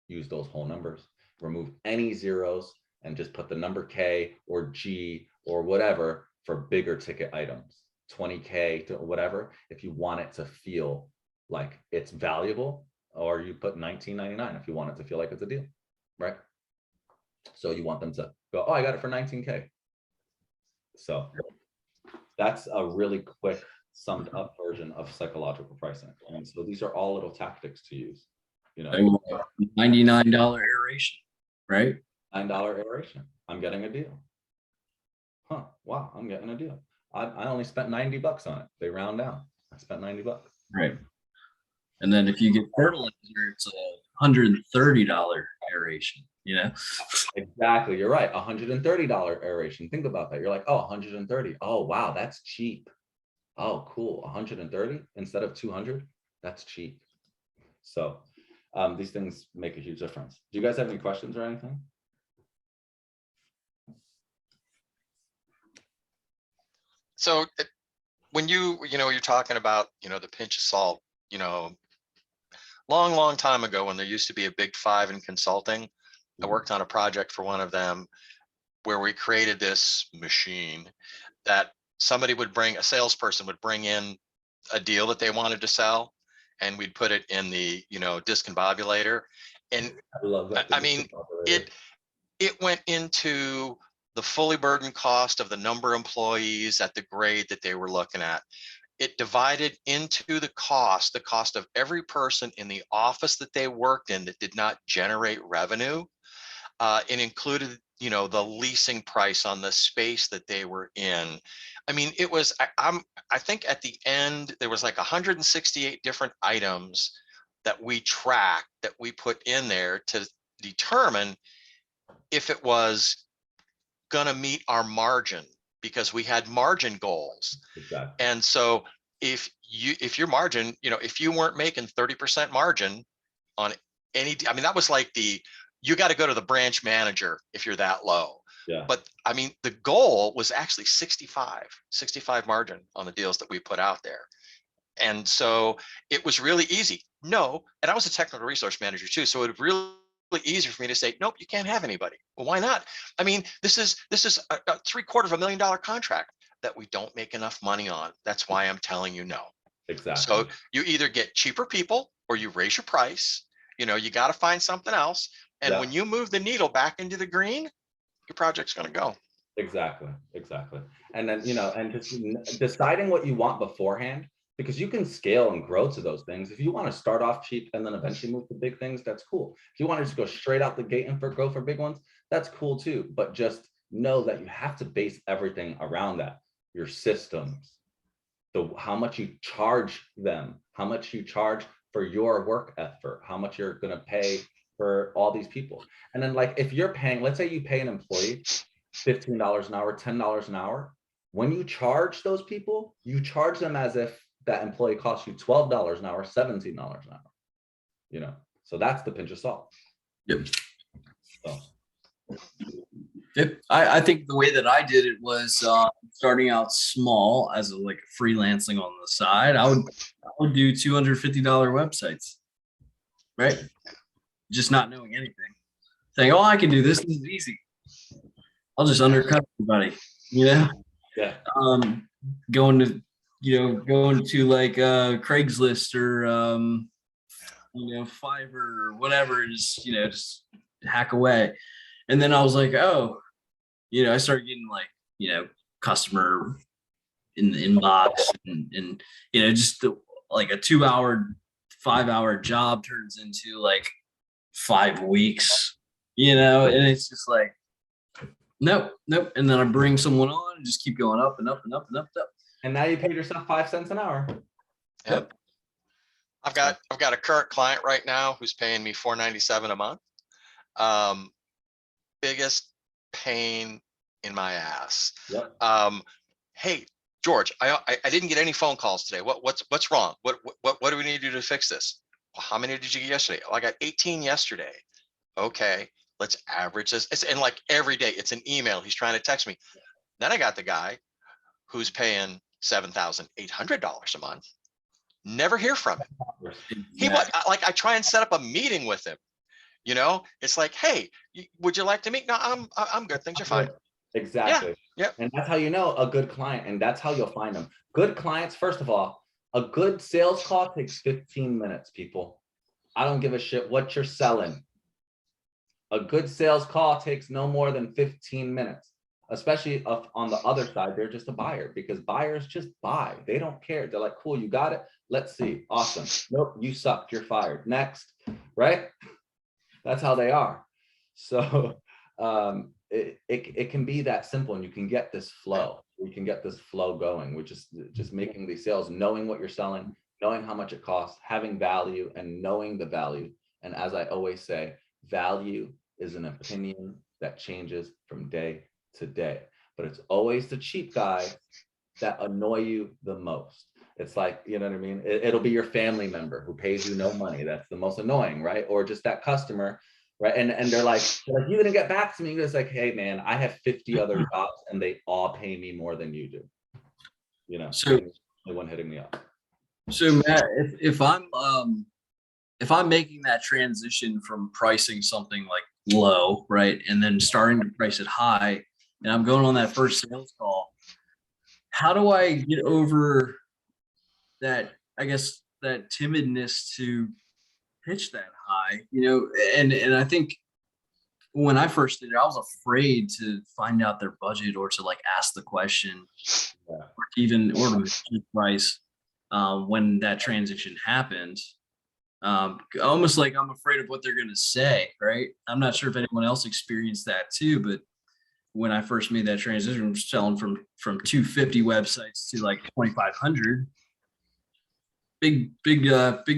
use those whole numbers. Remove any zeros and just put the number K or G or whatever for bigger ticket items, 20K to whatever. If you want it to feel like it's valuable, or you put $19.99 if you want it to feel like it's a deal, right? So you want them to go, oh, I got it for 19K. So that's a really quick summed up version of psychological pricing. And so these are all little tactics to use, you know. $99 aeration, right? $9 aeration. I'm getting a deal. Huh, wow, I'm getting a deal. I only spent 90 bucks on it. They round down. I spent 90 bucks. Right. And then if you get fertilizer, it's $130 aeration, you know? Exactly, you're right. $130 aeration. Think about that. You're like, oh, 130. Oh, wow, that's cheap. Oh, cool. 130 instead of 200. That's cheap. So these things make a huge difference. Do you guys have any questions or anything? So when you're talking about, the pinch of salt, long time ago, when there used to be a big five in consulting, I worked on a project for one of them where we created this machine that a salesperson would bring in a deal that they wanted to sell, and we'd put it in the, discombobulator. And I love that. I mean, it went into the fully burdened cost of the number of employees at the grade that they were looking at. It divided into the cost of every person in the office that they worked in that did not generate revenue. It included, the leasing price on the space that they were in. I mean, it was, I think at the end, there was like 168 different items that we tracked, that we put in there to determine if it was going to meet our margin, because we had margin goals. Exactly. And so if your margin, if you weren't making 30% margin on that was like you got to go to the branch manager if you're that low. Yeah. But I mean, the goal was actually 65 margin on the deals that we put out there. And so it was really easy. No, and I was a technical resource manager too. So it really easier for me to say, nope, you can't have anybody. Well, why not? I mean, this is a $750,000 contract that we don't make enough money on. That's why I'm telling you no. Exactly. So you either get cheaper people or you raise your price. You got to find something else. And when you move the needle back into the green, your project's going to go. Exactly. And then, and just deciding what you want beforehand, because you can scale and grow to those things. If you want to start off cheap and then eventually move to big things, that's cool. If you want to just go straight out the gate and go for big ones, that's cool too. But just know that you have to base everything around that. Your systems, how much you charge them, how much you charge for your work effort, how much you're going to pay for all these people. And then, like, if you're paying, let's say you pay an employee $15 an hour, $10 an hour. When you charge those people, you charge them as if that employee costs you $12 an hour, $17 an hour, so that's the pinch of salt. Yep. So. Yep. I think the way that I did it was starting out small as like freelancing on the side. I would do $250 websites, right? Just not knowing anything, saying, "Oh, I can do this. This is easy. I'll just undercut everybody," Yeah. Going to like Craigslist or Fiverr or whatever, just hack away. And then I was like, oh, I started getting like, customer in the inbox and just like a 2-hour, 5-hour job turns into like 5 weeks, and it's just like, nope. And then I bring someone on and just keep going up and up and up and up and up. And now you paid yourself 5 cents an hour. Yep. I've got a current client right now who's paying me $497 a month. Biggest pain in my ass. Yep. Hey, George, I didn't get any phone calls today. What's wrong? What do we need to do to fix this? Well, how many did you get yesterday? Oh, I got 18 yesterday. Okay, let's average this. And like every day, it's an email. He's trying to text me. Then I got the guy who's paying $7,800 a month. Never hear from him. I try and set up a meeting with him. You know, it's like, hey, would you like to meet? No, I'm good. Things are fine. Exactly. Yeah. And that's how you know a good client, and that's how you'll find them. Good clients, first of all, a good sales call takes 15 minutes, people. I don't give a shit what you're selling. A good sales call takes no more than 15 minutes, especially on the other side, they're just a buyer, because buyers just buy. They don't care. They're like, cool, you got it. Let's see. Awesome. Nope, you sucked. You're fired. Next, right? That's how they are. So it can be that simple, and you can get this flow. We can get this flow going, which is just making these sales, knowing what you're selling, knowing how much it costs, having value, and knowing the value. And as I always say, value is an opinion that changes from day to day, but it's always the cheap guys that annoy you the most. It's like, you know what I mean? It'll be your family member who pays you no money. That's the most annoying, right? Or just that customer, right? And they're like, you didn't get back to me. It's like, hey man, I have 50 other jobs and they all pay me more than you do. You know, So the one hitting me up. So Matt, if I'm making that transition from pricing something like low, right, and then starting to price it high, and I'm going on that first sales call, how do I get over that, I guess, that timidness to pitch that high, you know? And I think when I first did it, I was afraid to find out their budget or to like ask the question, or to mention the price when that transition happened. Almost like I'm afraid of what they're going to say, right? I'm not sure if anyone else experienced that too, but when I first made that transition, I was selling from 250 websites to like 2,500. Big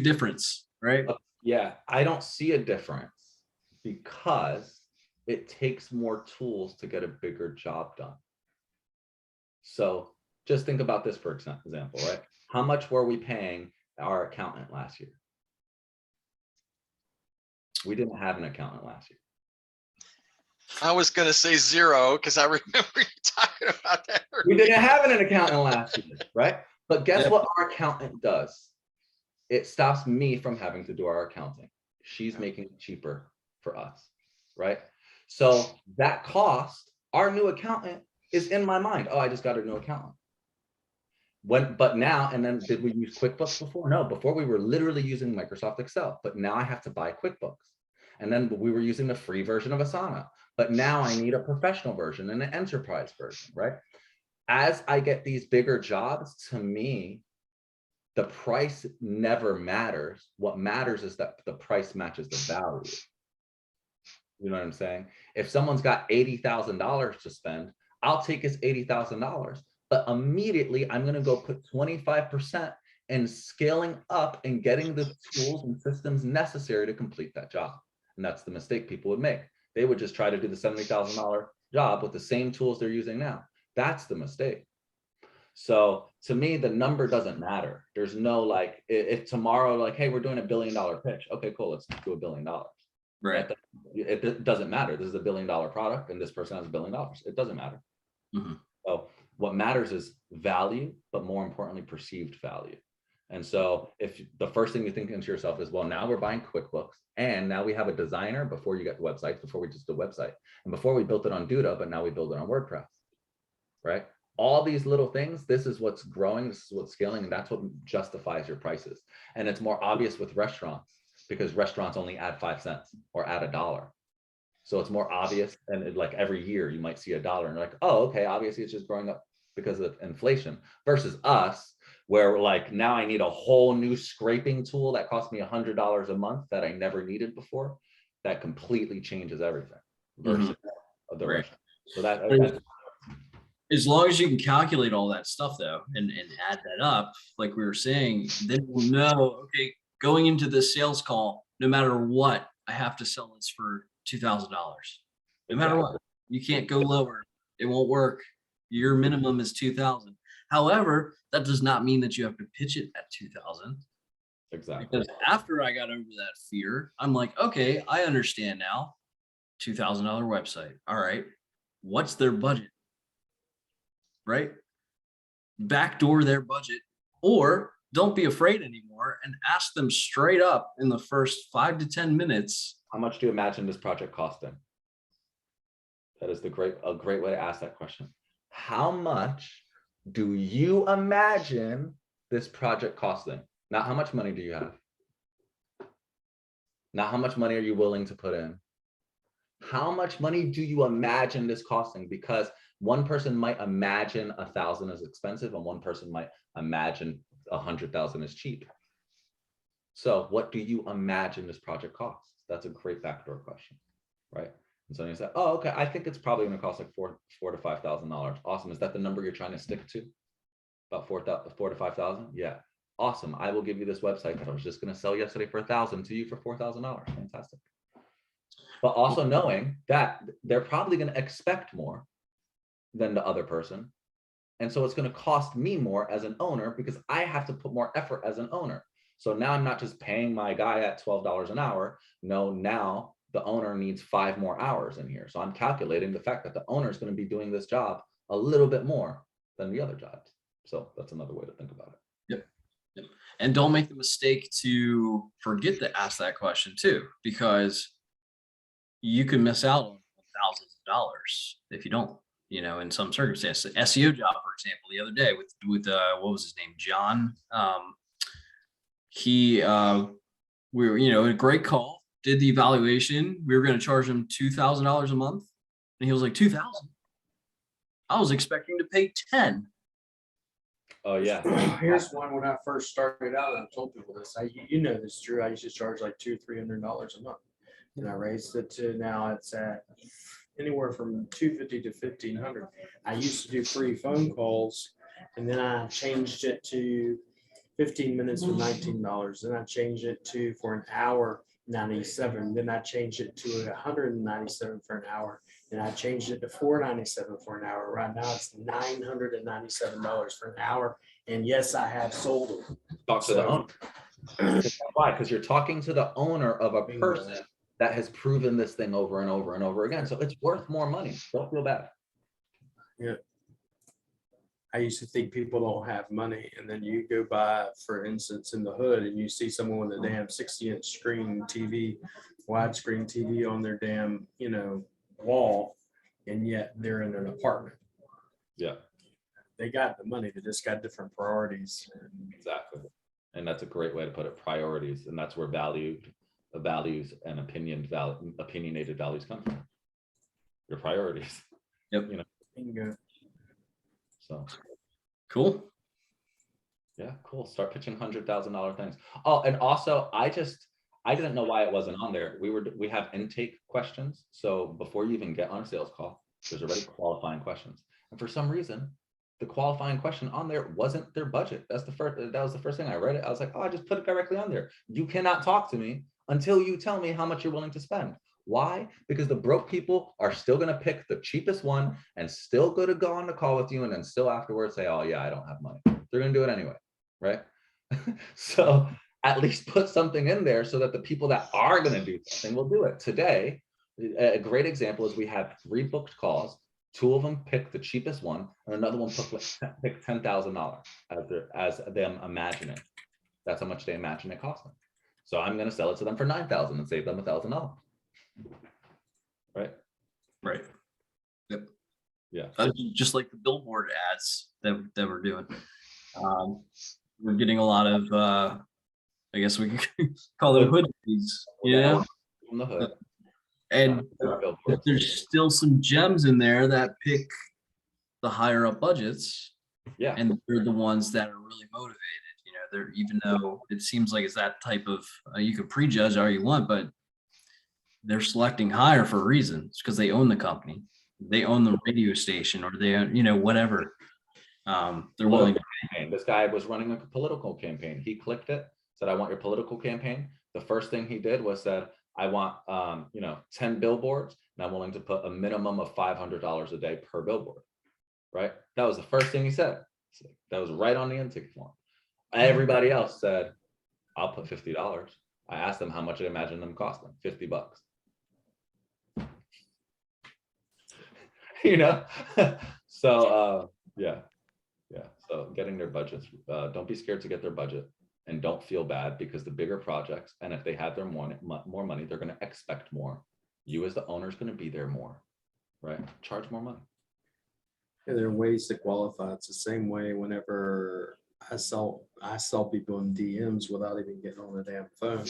difference, right? Yeah, I don't see a difference because it takes more tools to get a bigger job done. So just think about this, for example, right? How much were we paying our accountant last year? We didn't have an accountant last year. I was going to say zero because I remember you talking about that. We didn't have an accountant last year, right? But guess what our accountant does? It stops me from having to do our accounting. She's making it cheaper for us, right? So that cost, our new accountant is in my mind. Oh, I just got a new accountant. But now, and then did we use QuickBooks before? No, before we were literally using Microsoft Excel, but now I have to buy QuickBooks. And then we were using the free version of Asana, but now I need a professional version and an enterprise version, right? As I get these bigger jobs, to me, the price never matters. What matters is that the price matches the value. You know what I'm saying? If someone's got $80,000 to spend, I'll take his $80,000, but immediately I'm going to go put 25% in scaling up and getting the tools and systems necessary to complete that job. And that's the mistake people would make. They would just try to do the $70,000 job with the same tools they're using now. That's the mistake. So to me, the number doesn't matter. There's no like, if tomorrow, like, hey, we're doing $1 billion pitch. Okay, cool. Let's do $1 billion. Right. It doesn't matter. This is $1 billion product and this person has $1 billion. It doesn't matter. Mm-hmm. So what matters is value, but more importantly, perceived value. And so if the first thing you think into yourself is, well, now we're buying QuickBooks and now we have a designer before you get the websites, before we just do a website, and before we built it on Duda, but now we build it on WordPress, right? All these little things, this is what's growing, this is what's scaling, and that's what justifies your prices. And it's more obvious with restaurants because restaurants only add 5 cents or add $1. So it's more obvious, and like every year you might see $1 and you're like, oh, okay, obviously it's just growing up because of inflation, versus us, where like now I need a whole new scraping tool that cost me $100 a month that I never needed before. That completely changes everything versus the restaurant. So that's as long as you can calculate all that stuff though, and add that up, like we were saying, then we'll know, okay, going into this sales call, no matter what, I have to sell this for $2,000. No matter what, you can't go lower It won't work. Your minimum is 2,000. However, that does not mean that you have to pitch it at 2,000. Exactly. Because after I got over that fear, I'm like, okay, I understand now. $2,000 website. All right. What's their budget? Right? Backdoor their budget, or don't be afraid anymore and ask them straight up in the first 5 to 10 minutes. How much do you imagine this project costing? That is a great way to ask that question. How much do you imagine this project costing? Not how much money do you have? Not how much money are you willing to put in? How much money do you imagine this costing? Because one person might imagine 1,000 is expensive and one person might imagine 100,000 is cheap. So what do you imagine this project costs? That's a great backdoor question, right? And so you say, oh, okay, I think it's probably going to cost like $4,000 to $5,000. Awesome. Is that the number you're trying to stick to? About 4,000 to 5,000? Yeah. Awesome. I will give you this website that I was just going to sell yesterday for 1,000 to you for $4,000. Fantastic. But also knowing that they're probably going to expect more than the other person. And so it's going to cost me more as an owner because I have to put more effort as an owner. So now I'm not just paying my guy at $12 an hour. No, now the owner needs 5 more hours in here. So I'm calculating the fact that the owner is going to be doing this job a little bit more than the other jobs. So that's another way to think about it. Yep. Yep. And don't make the mistake to forget to ask that question too, because you can miss out on thousands of dollars if you don't, in some circumstances. SEO job, for example, the other day with what was his name? John. We were, a great call, did the evaluation. We were going to charge him $2,000 a month. And he was like, 2,000. I was expecting to pay 10. Oh yeah. Here's one. When I first started out, I told people this. You know this, Drew. I used to charge like $200-300 a month, and I raised it to now it's at anywhere from $250 to $1,500. I used to do free phone calls, and then I changed it to 15 minutes for $19. Then I changed it to for an hour $97. Then I changed it to $197 for an hour. And I changed it to $497 for an hour. Right now it's $997 for an hour. And yes, I have sold them. Talk to the owner. Why? Because you're talking to the owner of a person that has proven this thing over and over and over again. So it's worth more money. Don't feel bad. Yeah. I used to think people don't have money, and then you go by, for instance, in the hood, and you see someone with a damn 60-inch screen TV, widescreen TV on their damn, wall, and yet they're in an apartment. Yeah. They got the money, they just got different priorities. Exactly. And that's a great way to put it, priorities. And that's where values and opinionated values come from. Your priorities. Yep. Bingo. So cool. Yeah, cool. Start pitching $100,000 things. Oh, and also I didn't know why it wasn't on there. We have intake questions. So before you even get on a sales call, there's already qualifying questions. And for some reason, the qualifying question on there wasn't their budget. That was the first thing I read it. I was like, oh, I just put it directly on there. You cannot talk to me until you tell me how much you're willing to spend. Why? Because the broke people are still going to pick the cheapest one and still going to go on the call with you and then still afterwards say, oh yeah, I don't have money. They're going to do it anyway, right? So at least put something in there so that the people that are going to do something will do it. Today, a great example is we had 3 booked calls. 2 of them picked the cheapest one and another one picked $10,000 as them imagining. That's how much they imagine it cost them. So I'm going to sell it to them for $9,000 and save them $1,000. Right. Yep. Yeah. Just like the billboard ads that we're doing. We're getting a lot of I guess we can call them hoodies, From the hood. And there's still some gems in there that pick the higher up budgets. Yeah. And they're the ones that are really motivated. They're, even though it seems like it's that type of you can prejudge all you want, but they're selecting higher for a reason. It's because they own the company, they own the radio station, or they own, whatever. They're willing to pay. This guy was running a political campaign. He clicked it, said, I want your political campaign. The first thing he did was said, I want, 10 billboards, and I'm willing to put a minimum of $500 a day per billboard, right? That was the first thing he said. So that was right on the intake form. Everybody else said, I'll put $50. I asked them how much I imagine them costing, $50. So yeah. So getting their budgets, don't be scared to get their budget, and don't feel bad, because the bigger projects, and if they have their more money, they're going to expect more. You as the owner is going to be there more, right? Charge more money. And there are ways to qualify. It's the same way whenever I sell people in DMs without even getting on the damn phone.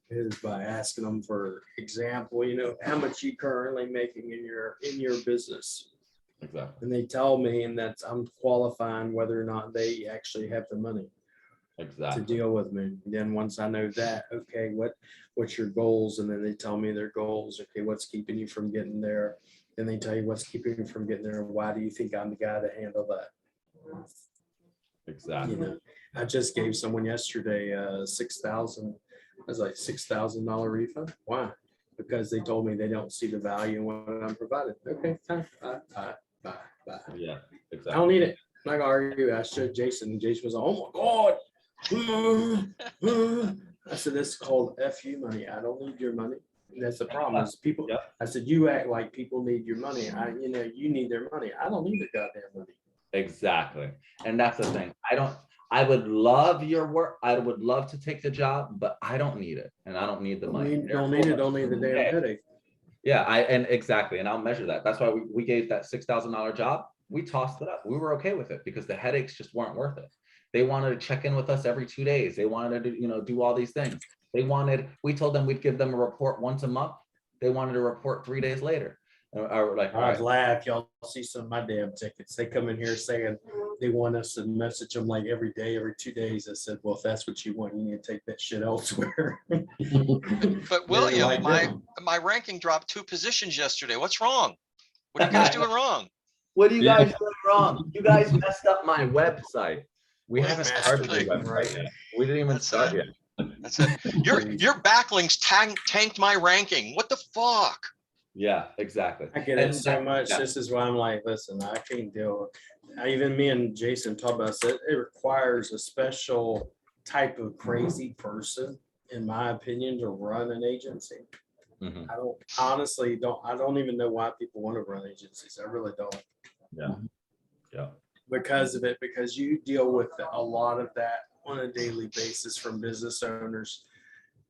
It is by asking them, for example, how much you currently making in your business. Exactly. And they tell me, and that's, I'm qualifying whether or not they actually have the money to Exactly. deal with me. Then once I know that, okay, what's your goals? And then they tell me their goals. Okay, what's keeping you from getting there? Then they tell you what's keeping you from getting there. Why do you think I'm the guy to handle that? Exactly. I just gave someone yesterday $6,000. I was like, $6,000 refund. Why? Because they told me they don't see the value in what I'm providing. Okay, fine. Bye. Yeah, exactly. I don't need it. I'm not gonna argue. I showed Jason, and Jason was like, oh my God. I said, this is called FU money. I don't need your money. And that's the problem is people, Yep. I said, you act like people need your money. You need their money. I don't need their goddamn money. Exactly. And that's the thing. I would love your work. I would love to take the job, but I don't need it. And I don't need the money. Don't need it. Don't need the damn headache. Yeah, and exactly. And I'll measure that. That's why we gave that $6,000 job. We tossed it up. We were okay with it because the headaches just weren't worth it. They wanted to check in with us every 2 days. They wanted to, do all these things. We told them we'd give them a report once a month. They wanted a report 3 days later. Or like, all I'd right, laugh. Y'all see some of my damn tickets. They come in here saying they want us to message them like every day, every 2 days. I said, well, if that's what you want, you need to take that shit elsewhere. But William, my ranking dropped 2 positions yesterday. What's wrong? What are you guys doing wrong? what do you Yeah. guys doing wrong? You guys messed up my website. We haven't started the Exactly. website yet. We didn't even That's start it. yet. That's it. Your backlinks tanked my ranking. What the fuck? Yeah, exactly. I get it so that- much. yeah. This is why I'm like, listen, I can't deal with. Even me and Jason talked about it. It requires a special type of crazy person, in my opinion, to run an agency. Mhm. I don't even know why people want to run agencies. I really don't. Yeah. Because of it, because you deal with a lot of that on a daily basis from business owners,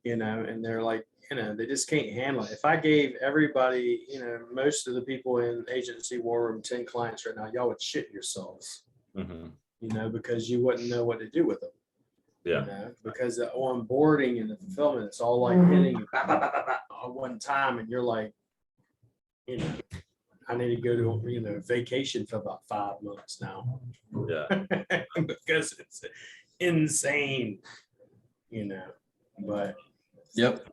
and they're like, they just can't handle it. If I gave everybody, most of the people in agency war room 10 clients right now, y'all would shit yourselves, Mhm. because you wouldn't know what to do with them. Yeah. Because the onboarding and the fulfillment, it's all like hitting you at one time, and you're like, I need to go to vacation for about 5 months now. Yeah. Because it's insane, but Yep.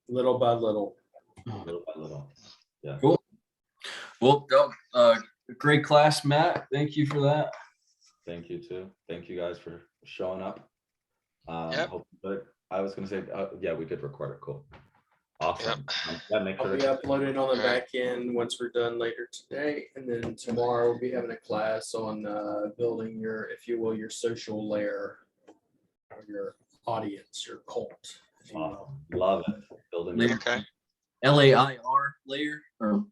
little by little. Little by little. Yeah. Cool. Well, great class, Matt. Thank you for that. Thank you too. Thank you guys for showing up. Yep. But I was gonna say, yeah, we did record it. Cool. Awesome. That makes I'll be it. uploading on the Alright. back end once we're done later today. And then tomorrow we'll be having a class on building your, if you will, your social layer, or your audience, your cult, if you will. Awesome. Love it. Building. Layer. Okay. LAIR layer or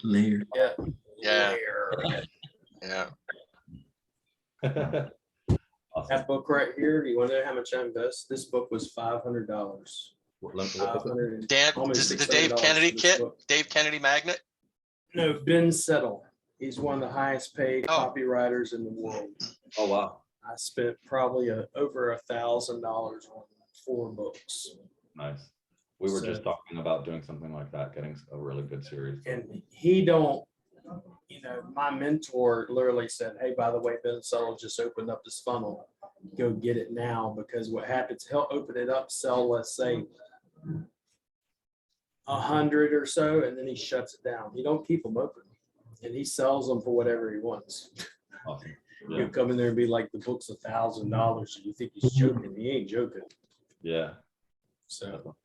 layer. Yeah. Yeah. Layer. Yeah. Awesome. That book right here, do you want to know how much I invest? This book was $500. Dan, Almost the $600 Dave Kennedy for this kit, book. Dave Kennedy magnet. No, Ben Settle. He's one of the highest paid Oh. copywriters in the world. Oh, wow. I spent probably over $1,000 on 4 books. Nice. We were just So- talking about doing something like that, getting a really good series. And he don't, my mentor literally said, hey, by the way, Ben Settle just opened up this funnel. Go get it now, because what happens, he'll open it up, sell, let's say, 100 or so, and then he shuts it down. He don't keep them open, and he sells them for whatever he wants. Awesome. He'll Yeah. come in there and be like, the book's $1,000. You think he's joking? He ain't joking. Yeah. So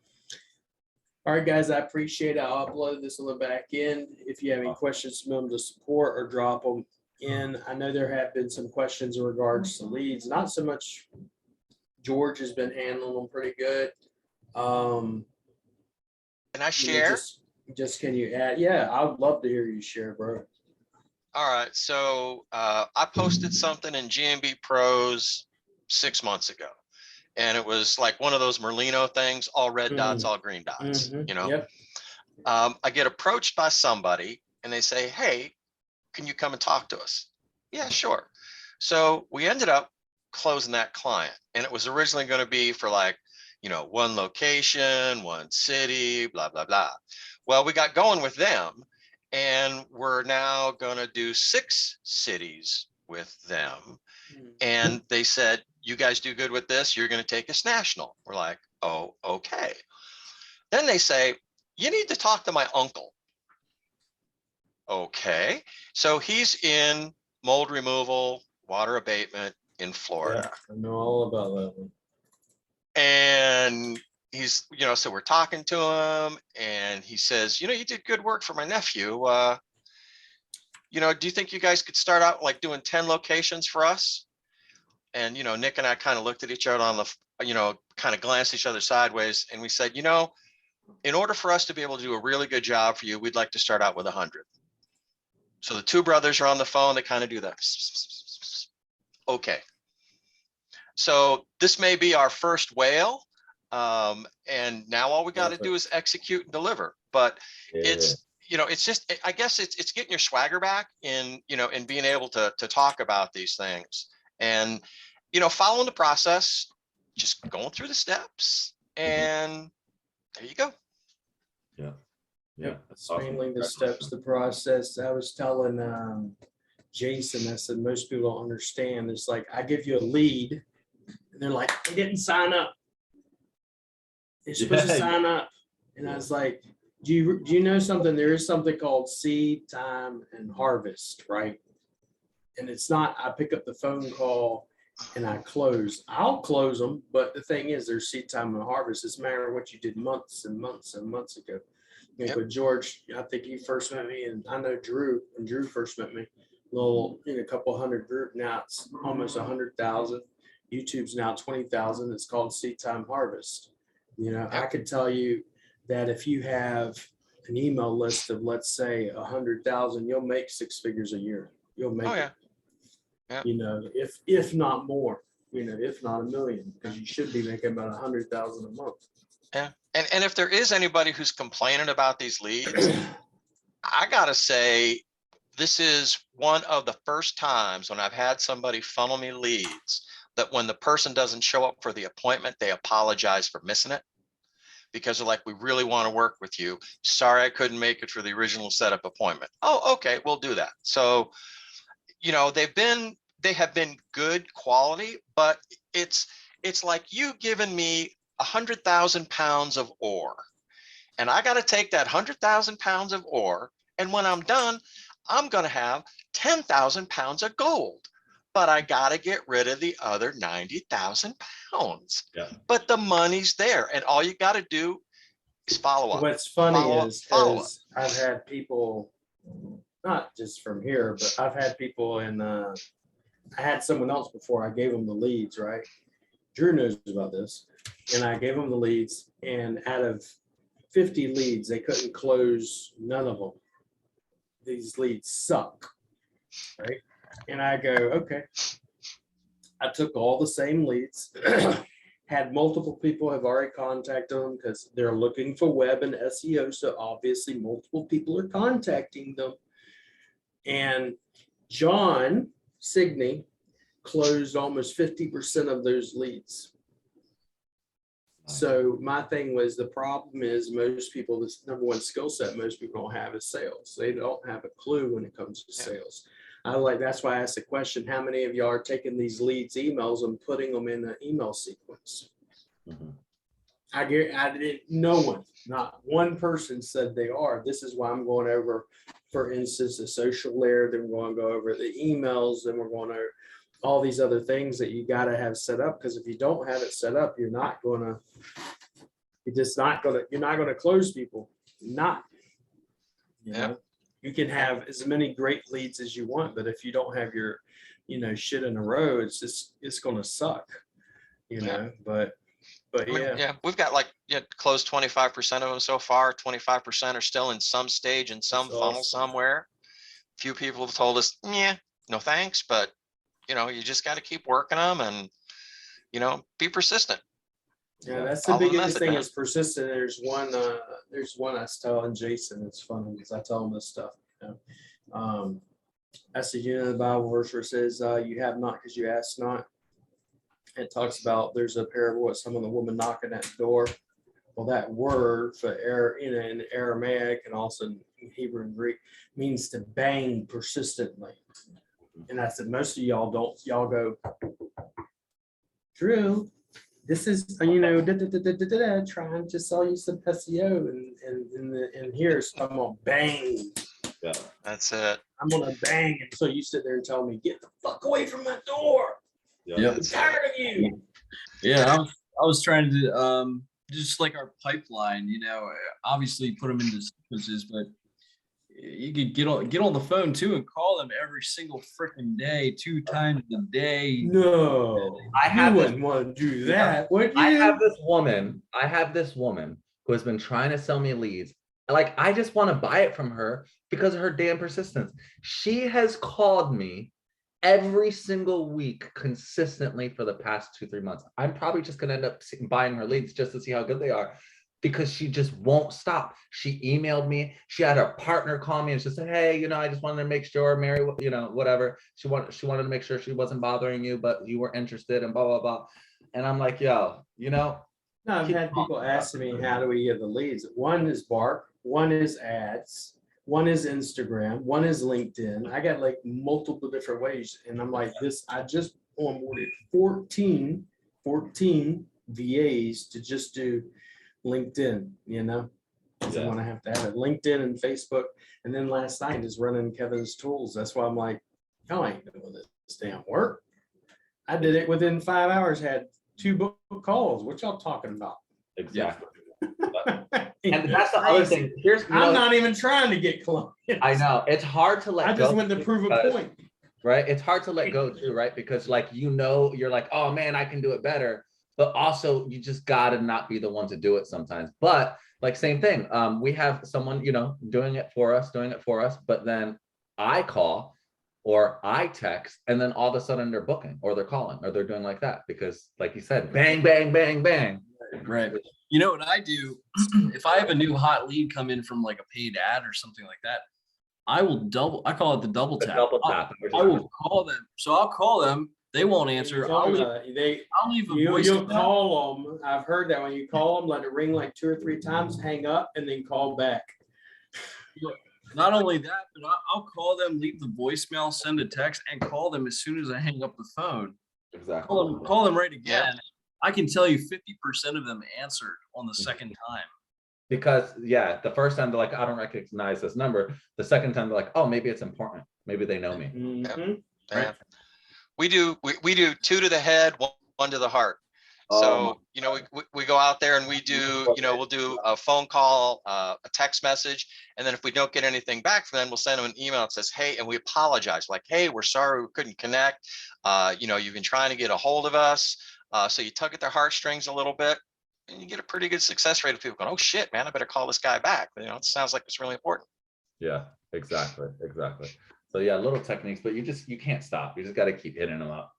All right, guys, I appreciate it. I'll upload this on the back end. If you have any questions, submit them to support or drop them in. I know there have been some questions in regards to leads, not so much. George has been handling them pretty good. Can I share? Just can you add? Yeah, I would love to hear you share, bro. All right, so I posted something in GMB Pros 6 months ago, and it was like one of those Merlino things, all red dots, all green dots, you know? Yep. I get approached by somebody and they say, hey, can you come and talk to us? Yeah, sure. So we ended up closing that client, and it was originally going to be for like, you know, one location, one city, blah, blah, blah. Well, we got going with them, and we're now going to do 6 cities with them. And they said, you guys do good with this, you're going to take us national. We're like, oh, okay. Then they say, you need to talk to my uncle. Okay. So he's in mold removal, water abatement in Florida. Yeah, I know all about that one. And he's, you know, so we're talking to him, and he says, you know, you did good work for my nephew. You know, do you think you guys could start out like doing 10 locations for us? And, you know, Nick and I kind of looked at each other on the, you know, kind of glanced at each other sideways, and we said, you know, in order for us to be able to do a really good job for you, we'd like to start out with 100. So the 2 brothers are on the phone. They kind of do that. Okay. So this may be our first whale. And now all we got to do is execute and deliver. But it's, you know, it's just, I guess it's getting your swagger back in, you know, in being able to talk about these things, and, you know, following the process, just going through the steps, and there you go. Yeah. Yeah. It's mainly the steps, the process. I was telling Jason, I said, most people don't understand. It's like, I give you a lead and they're like, they didn't sign up. They're supposed to sign up. And I was like, do you know something? There is something called seed, time, and harvest, right? And it's not, I pick up the phone call and I close. I'll close them, but the thing is, there's seed time and harvest. It's a matter of what you did months and months and months ago. Yep. But George, I think you first met me, and I know Drew, when Drew first met me, little, in a couple hundred group. Now it's almost 100,000. YouTube's now 20,000. It's called Seed Time Harvest. You know, I could tell you that if you have an email list of, let's say, 100,000, you'll make 6 figures a year. You'll make it. Yeah. You know, if not more, you know, if not 1 million, because you should be making about 100,000 a month. Yeah. And if there is anybody who's complaining about these leads, I gotta say, this is one of the first times when I've had somebody funnel me leads that when the person doesn't show up for the appointment, they apologize for missing it, because they're like, we really want to work with you. Sorry, I couldn't make it for the original setup appointment. Oh, okay, we'll do that. So, you know, they have been good quality, but it's like you giving me 100,000 pounds of ore, and I got to take that 100,000 pounds of ore, and when I'm done, I'm going to have 10,000 pounds of gold, but I got to get rid of the other 90,000 pounds. Yeah. But the money's there, and all you got to do is follow up. What's funny Follow up. is I've had people, not just from here, but I've had people in, I had someone else before I gave them the leads, right? Drew knows about this. And I gave them the leads, and out of 50 leads, they couldn't close none of them. These leads suck, right? And I go, okay. I took all the same leads, had multiple people have already contacted them because they're looking for web and SEO. So obviously multiple people are contacting them. And John Signey closed almost 50% of those leads. So my thing was, the problem is most people, this number one skill set most people don't have is sales. They don't have a clue when it comes to sales. That's why I asked the question, how many of y'all are taking these leads emails and putting them in an email sequence? I didn't, no one, not one person said they are. This is why I'm going over, for instance, the social layer, then we're going to go over the emails, then we're going over all these other things that you got to have set up, because if you don't have it set up, you're not going you're not gonna close people. Not, you Yeah. know, you can have as many great leads as you want, but if you don't have your, shit in a row, it's gonna suck, Yeah. but I mean, yeah. we've got like, closed 25% of them so far. 25% are still in some stage in some That's funnel awesome. somewhere. Few people have told us, yeah, no thanks, but you just got to keep working them and, be persistent. Yeah, that's the Follow the biggest method, thing man. is persistent. There's one I was telling Jason, it's funny because I tell him this stuff, I said, the Bible verse where it says, you have not because you ask not. It talks about, there's a parable with some of the woman knocking at the door. Well, that word for in Aramaic and also in Hebrew and Greek means to bang persistently. And I said, most of y'all go, Drew, this is, trying to sell you some SEO and here's, I'm gonna bang. Yeah. That's it. I'm gonna bang. And so you sit there and tell me, get the fuck away from my door. Yep. I'm tired of you. Yeah, I was trying to just like our pipeline, obviously put them into sequences, but you could get on the phone too and call them every single freaking day, 2 times a day. No, you wouldn't want to do that, would you? I have this woman who has been trying to sell me leads. Like, I just want to buy it from her because of her damn persistence. She has called me every single week consistently for the past 2-3 months. I'm probably just going to end up buying her leads just to see how good they are, because she just won't stop. She emailed me. She had her partner call me and she said, hey, I just wanted to make sure, Mary, whatever. She wanted to make sure she wasn't bothering you, but you were interested and blah, blah, blah. And I'm like, yo, No, I've had people asking me, how do we get the leads? One is Bark, one is ads, one is Instagram, one is LinkedIn. I got like multiple different ways. And I'm like, I just onboarded 14 VAs to just do LinkedIn, So when I have to have it, LinkedIn and Facebook. And then last night is running Kevin's tools. That's why I'm like, y'all ain't doing this damn work. I did it within 5 hours, had 2 book calls. What y'all talking about? Exactly. And that's the other thing. I'm not even trying to get clients. I know it's hard to let go. I just went to prove a point. Right? It's hard to let go too, right? Because you're like, oh man, I can do it better. But also you just gotta not be the one to do it sometimes. But like, same thing. We have someone, doing it for us, but then I call or I text, and then all of a sudden they're booking or they're calling or they're doing like that because, like you said, bang, bang, bang, bang. Right. You know what I do? If I have a new hot lead come in from like a paid ad or something like that, I call it the double The tap. double tap. I will call them. So I'll call them. They won't answer. I'll leave a voice. You'll call them. I've heard that when you call them, let it ring like 2 or 3 times, hang up, and then call back. Not only that, but I'll call them, leave the voicemail, send a text, and call them as soon as I hang up the phone. Exactly. Call them right again. Yeah. I can tell you 50% of them answered on the second time. Because the first time they're like, I don't recognize this number. The second time they're like, oh, maybe it's important. Maybe they know me. Mm-hmm. Yeah. We do 2 to the head, 1 to the heart. So, we go out there and we do, we'll do a phone call, a text message. And then if we don't get anything back from them, we'll send them an email that says, hey, and we apologize. Like, hey, we're sorry we couldn't connect. You've been trying to get a hold of us. So you tug at their heartstrings a little bit and you get a pretty good success rate of people going, oh shit, man, I better call this guy back. It sounds like it's really important. Yeah, exactly. So little techniques, but you can't stop. You just got to keep hitting them up.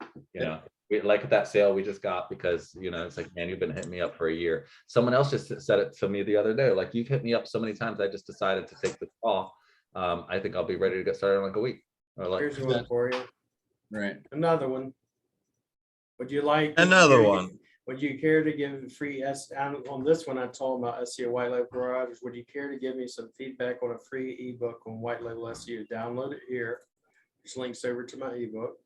We like that sale we just got because it's like, man, you've been hitting me up for a year. Someone else just said it to me the other day. Like, you've hit me up so many times. I just decided to take this call. I think I'll be ready to get started in like a week. Or like, Here's one for you. Right. Another one. Would you like Another one? Would you care to give free on this one? I told about SEO white label garage. Would you care to give me some feedback on a free ebook on white label SEO? Download it here. There's links over to my ebook.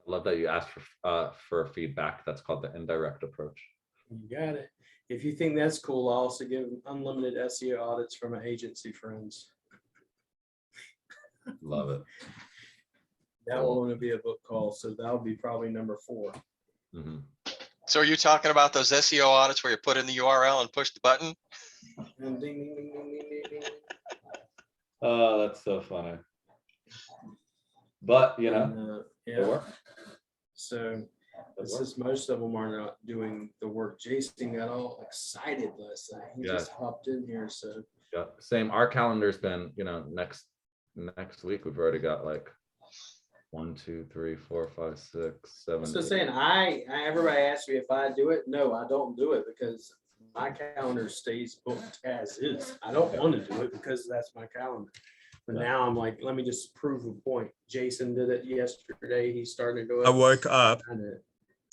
I love that you asked for feedback. That's called the indirect approach. You got it. If you think that's cool, I'll also give unlimited SEO audits from my agency friends. Love it. That will only be a book call, so that'll be probably number 4. Mm-hmm. So are you talking about those SEO audits where you put in the URL and push the button? And ding, ding, ding, ding, ding, ding, ding. Oh, that's so funny. But you know, And, it yeah. works. So It it's works. just most of them are not doing the work. Jason got all excited last night. He just hopped in here. So Yeah, same. Our calendar's been, you know, next week we've already got like 1, 2, 3, 4, 5, 6, 7. so saying everybody asks me if I do it. No, I don't do it because my calendar stays booked as is. I don't want to do it because that's my calendar. But Yeah. now I'm like, let me just prove a point. Jason did it yesterday. He started to do it. I woke up. I did it.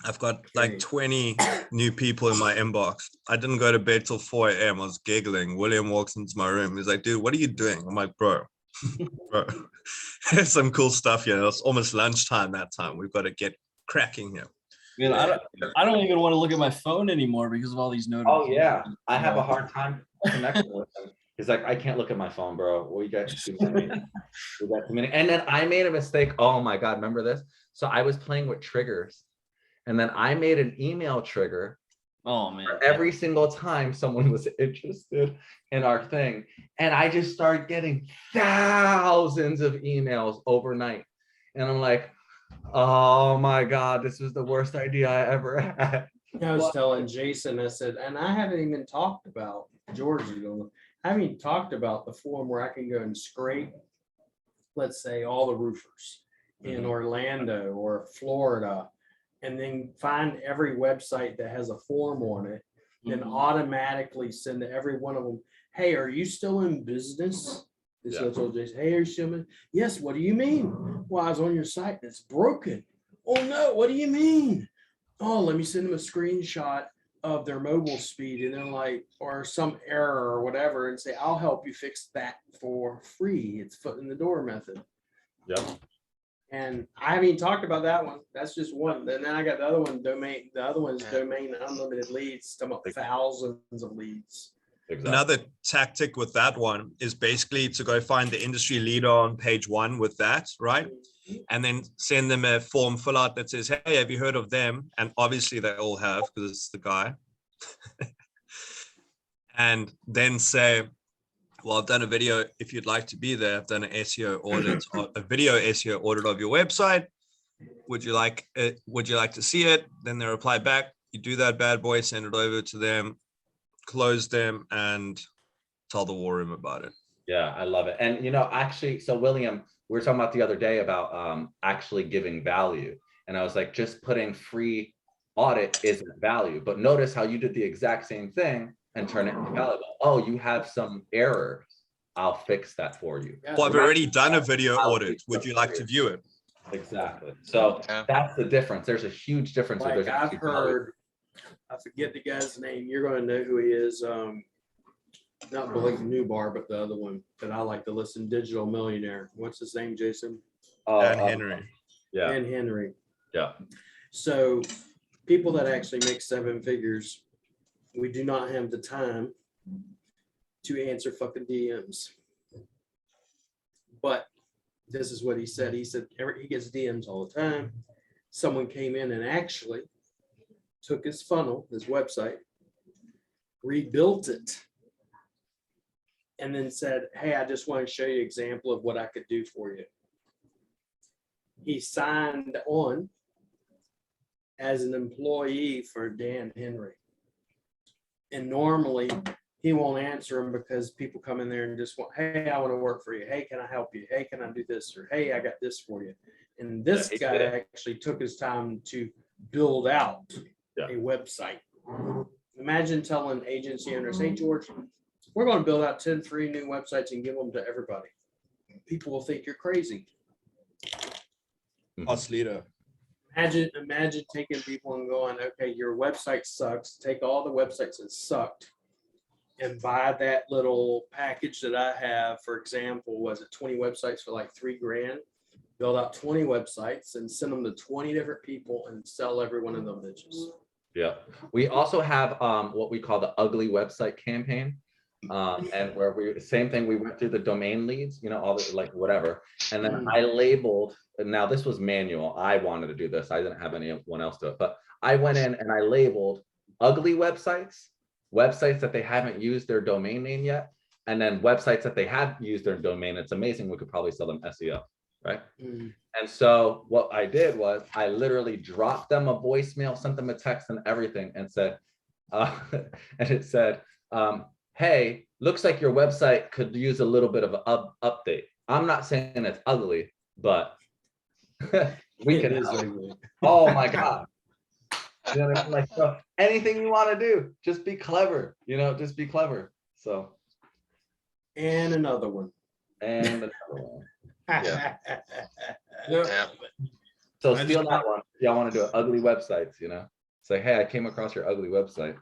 I've got Okay. like 20 new people in my inbox. I didn't go to bed till 4 a.m. I was giggling. William walks into my room. He's like, dude, what are you doing? I'm like, bro, there's some cool stuff here. It's almost lunchtime that time. We've got to get cracking here. Man, I don't even want to look at my phone anymore because of all these Oh notifications. yeah, I have a hard time connecting with him. He's like, I can't look at my phone, bro. We got too many. We got too many. And then I made a mistake. Oh my God, remember this? So I was playing with triggers, and then I made an email trigger Oh man. for every single time someone was interested in our thing. And I just started getting thousands of emails overnight. And I'm like, oh my God, this was the worst idea I ever had. I was telling Jason, I said, and I haven't even talked about George. I haven't even talked about the form where I can go and scrape, let's say, all the roofers in Orlando or Florida, and then find every website that has a form on it, then automatically send to every one of them, hey, are you still in business? This is what I told Jason, hey, are you still in? Yes, what do you mean? Well, I was on your site and it's broken. Oh no, what do you mean? Oh, let me send them a screenshot of their mobile speed, and then like, or some error or whatever, and say, I'll help you fix that for free. It's foot in the door method. Yep. And I haven't even talked about that one. That's just one. And then I got the other one, domain. The other one's domain unlimited leads. Talking about thousands of leads. Exactly. Another tactic with that one is basically to go find the industry leader on page 1 with that, right? And then send them a form fill out that says, hey, have you heard of them? And obviously they all have because it's the guy. And then say, well, I've done a video. If you'd like to be there, I've done an SEO audit, a video SEO audit of your website. Would you like it? Would you like to see it? Then they reply back. You do that bad boy, send it over to them, close them, and tell the war room about it. Yeah, I love it. And you know, actually, so William, we were talking about the other day about actually giving value. And I was like, just putting free audit isn't value. But notice how you did the exact same thing and turn it into valuable. Oh, you have some errors. I'll fix that for you. Yeah. Well, I've already done a video audit. Would you like to view it? Exactly. So that's the difference. There's a huge difference. Like There's I've actually value. heard, I forget the guy's name. You're going to know who he is. Not Blake Newbar, but the other one that I like to listen, Digital Millionaire. What's his name, Jason? Dan Henry. Yeah. Dan Henry. Yeah. So people that actually make 7 figures, we do not have the time to answer fucking DMs. But this is what he said. He said he gets DMs all the time. Someone came in and actually took his funnel, his website, rebuilt it, and then said, hey, I just want to show you an example of what I could do for you. He signed on as an employee for Dan Henry. And normally he won't answer them because people come in there and just want, hey, I want to work for you. Hey, can I help you? Hey, can I do this? Or, hey, I got this for you. And this guy actually took his time to build out a website. Imagine telling agency owners, hey, George, we're going to build out 10 free new websites and give them to everybody. People will think you're crazy. Us leader. Imagine taking people and going, okay, your website sucks. Take all the websites that sucked and buy that little package that I have. For example, was it 20 websites for like $3,000? Build out 20 websites and send them to 20 different people and sell every one of them bitches. Yeah. We also have what we call the ugly website campaign, And where same thing, we went through the domain leads, you know, all the like whatever. And then I labeled, and now this was manual. I wanted to do this. I didn't have anyone else do it, but I went in and I labeled ugly websites, websites that they haven't used their domain name yet, and then websites that they have used their domain. It's amazing. We could probably sell them SEO, right? And so what I did was I literally dropped them a voicemail, sent them a text and everything, and said, and it said, hey, looks like your website could use a little bit of an update. I'm not saying it's ugly, but we can. Oh my God. You know what I mean? Like, so anything you want to do, just be clever, you know, just be clever. So. And another one. And another one. Yeah. Yeah. So steal that one. Y'all want to do ugly websites, you know? Say, hey, I came across your ugly website.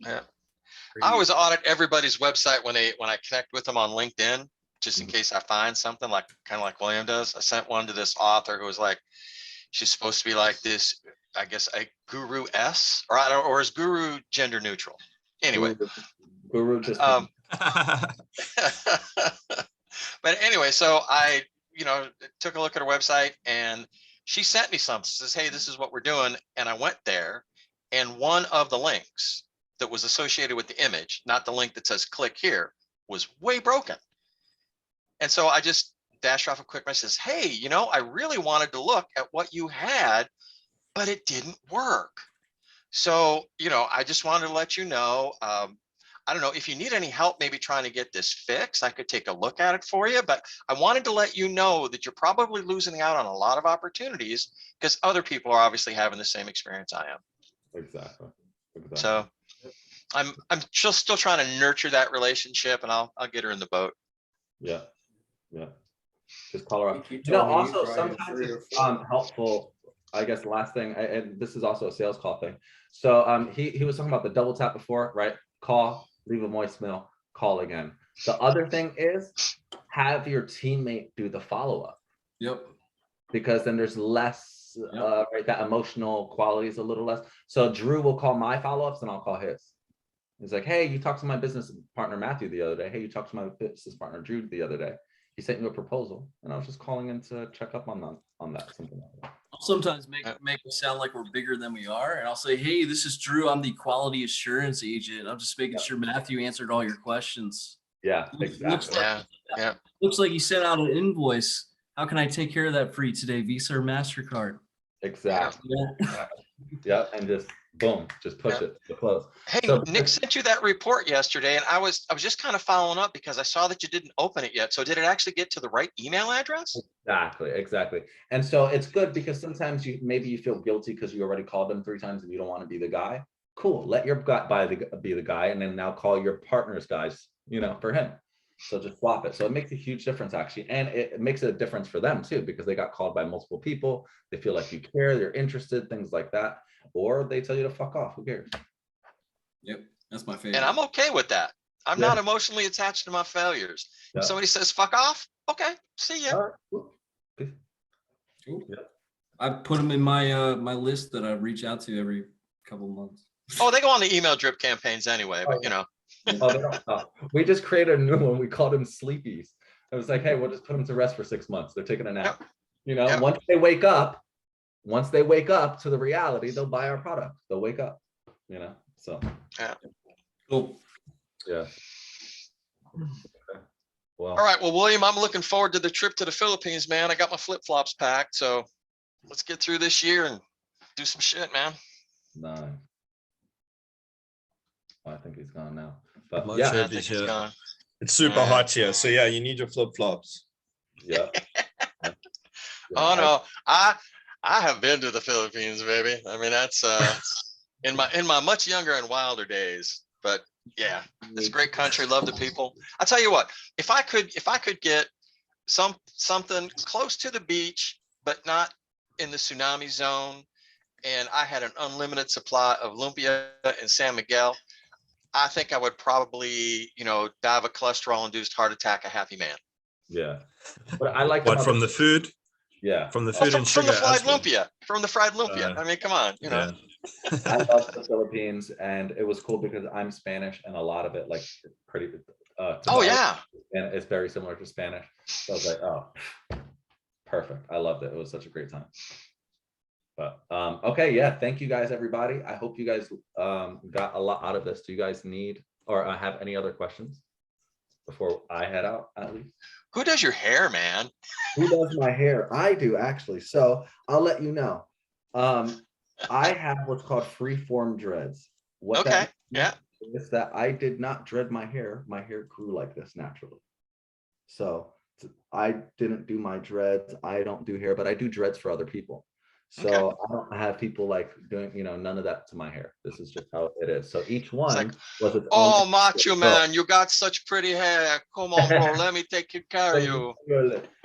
Yeah. I always audit everybody's website when I connect with them on LinkedIn, just in case I find something like kind of like William does. I sent one to this author who was like, she's supposed to be like this, I guess, a guru S, or I don't, or is guru gender neutral? Anyway. Guru just But anyway, so I, took a look at her website and she sent me something. Says, hey, this is what we're doing. And I went there, and one of the links that was associated with the image, not the link that says click here, was way broken. And so I just dashed off a quick message, says, hey, I really wanted to look at what you had, but it didn't work. So, I just wanted to let you know, I don't know if you need any help, maybe trying to get this fixed. I could take a look at it for you, but I wanted to let you know that you're probably losing out on a lot of opportunities because other people are obviously having the same experience I am. Exactly. So I'm just still trying to nurture that relationship, and I'll get her in the boat. Yeah. Just call her up. Also sometimes it's helpful. I guess the last thing, and this is also a sales call thing. So he was talking about the double tap before, right? Call, leave a voicemail, call again. The other thing is have your teammate do the follow-up. Yep. Because then there's less, right? That emotional quality is a little less. So Drew will call my follow-ups and I'll call his. He's like, hey, you talked to my business partner, Matthew, the other day. Hey, you talked to my business partner, Drew, the other day. He sent you a proposal, and I was just calling in to check up on that, something like that. I'll sometimes make it sound like we're bigger than we are, and I'll say, hey, this is Drew. I'm the quality assurance agent. I'm just making sure Matthew answered all your questions. Yeah, exactly. Looks like you sent out an invoice. How can I take care of that for you today, Visa or MasterCard? Exactly. Yeah, and just boom, just push it to close. Hey, so Nick sent you that report yesterday, and I was just kind of following up because I saw that you didn't open it yet. So did it actually get to the right email address? Exactly. And so it's good because sometimes maybe you feel guilty because you already called them 3 times and you don't want to be the guy. Cool. Let your gut be the guy, and then now call your partner's guys, for him. So just swap it. So it makes a huge difference actually. And it makes a difference for them too, because they got called by multiple people. They feel like you care, they're interested, things like that. Or they tell you to fuck off. Who cares? Yep. That's my favorite. And I'm okay with that. I'm not emotionally attached to my failures. If somebody says fuck off, okay, see ya. Cool. Yeah. I put them in my my list that I reach out to every couple of months. Oh, they go on the email drip campaigns anyway, but Oh, they don't stop. We just created a new one. We called them sleepies. I was like, hey, we'll just put them to rest for 6 months. They're taking a nap. Once they wake up to the reality, they'll buy our product. They'll wake up, so. Yeah. Cool. Yeah. Okay. Well. All right. Well, William, I'm looking forward to the trip to the Philippines, man. I got my flip-flops packed. So let's get through this year and do some shit, man. Nice. I think he's gone now. But Most yeah, of I think he's he's here. gone. It's super hot here. So yeah, you need your flip-flops. Yeah. Oh no, I have been to the Philippines, baby. I mean, that's in my much younger and wilder days. But yeah, it's a great country. Love the people. I tell you what, if I could get something close to the beach, but not in the tsunami zone, and I had an unlimited supply of lumpia in San Miguel, I think I would probably, die of a cholesterol-induced heart attack, a happy man. Yeah. But I like what from the food? Yeah. From the food and from sugar. the fried lumpia. From the fried lumpia. I mean, come on, Yeah. I love the Philippines, and it was cool because I'm Spanish, and a lot of it, like, pretty. Oh, Tagalog, yeah. and it's very similar to Spanish. So I was like, oh, perfect. I loved it. It was such a great time. But okay, yeah. Thank you guys, everybody. I hope you guys got a lot out of this. Do you guys need or have any other questions before I head out? At least. Who does your hair, man? Who does my hair? I do, actually. So I'll let you know. I have what's called free-form dreads. What Okay, that yeah. is that I did not dread my hair. My hair grew like this naturally. So I didn't do my dreads. I don't do hair, but I do dreads for other people. So Okay. I don't have people like doing, none of that to my hair. This is just how it is. So each one It's like, was its oh, own. macho man, you got such pretty hair. Come on, bro. Let me take care of you.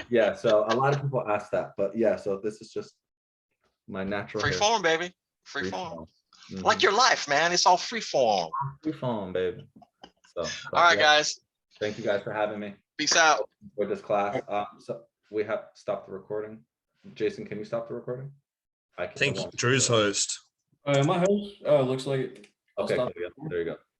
Yeah, so a lot of people ask that, but yeah, so this is just my natural Free hair. form, baby. Free Free form. form. Like your life, man. It's all free form. Free form, baby. So, All right, yeah, guys. thank you guys for having me Peace out. for this class. So we have stopped the recording. Jason, can you stop the recording? I think Drew's host. Am I host? Oh, it looks like it. I'll Okay, stop. cool, yeah, there you go.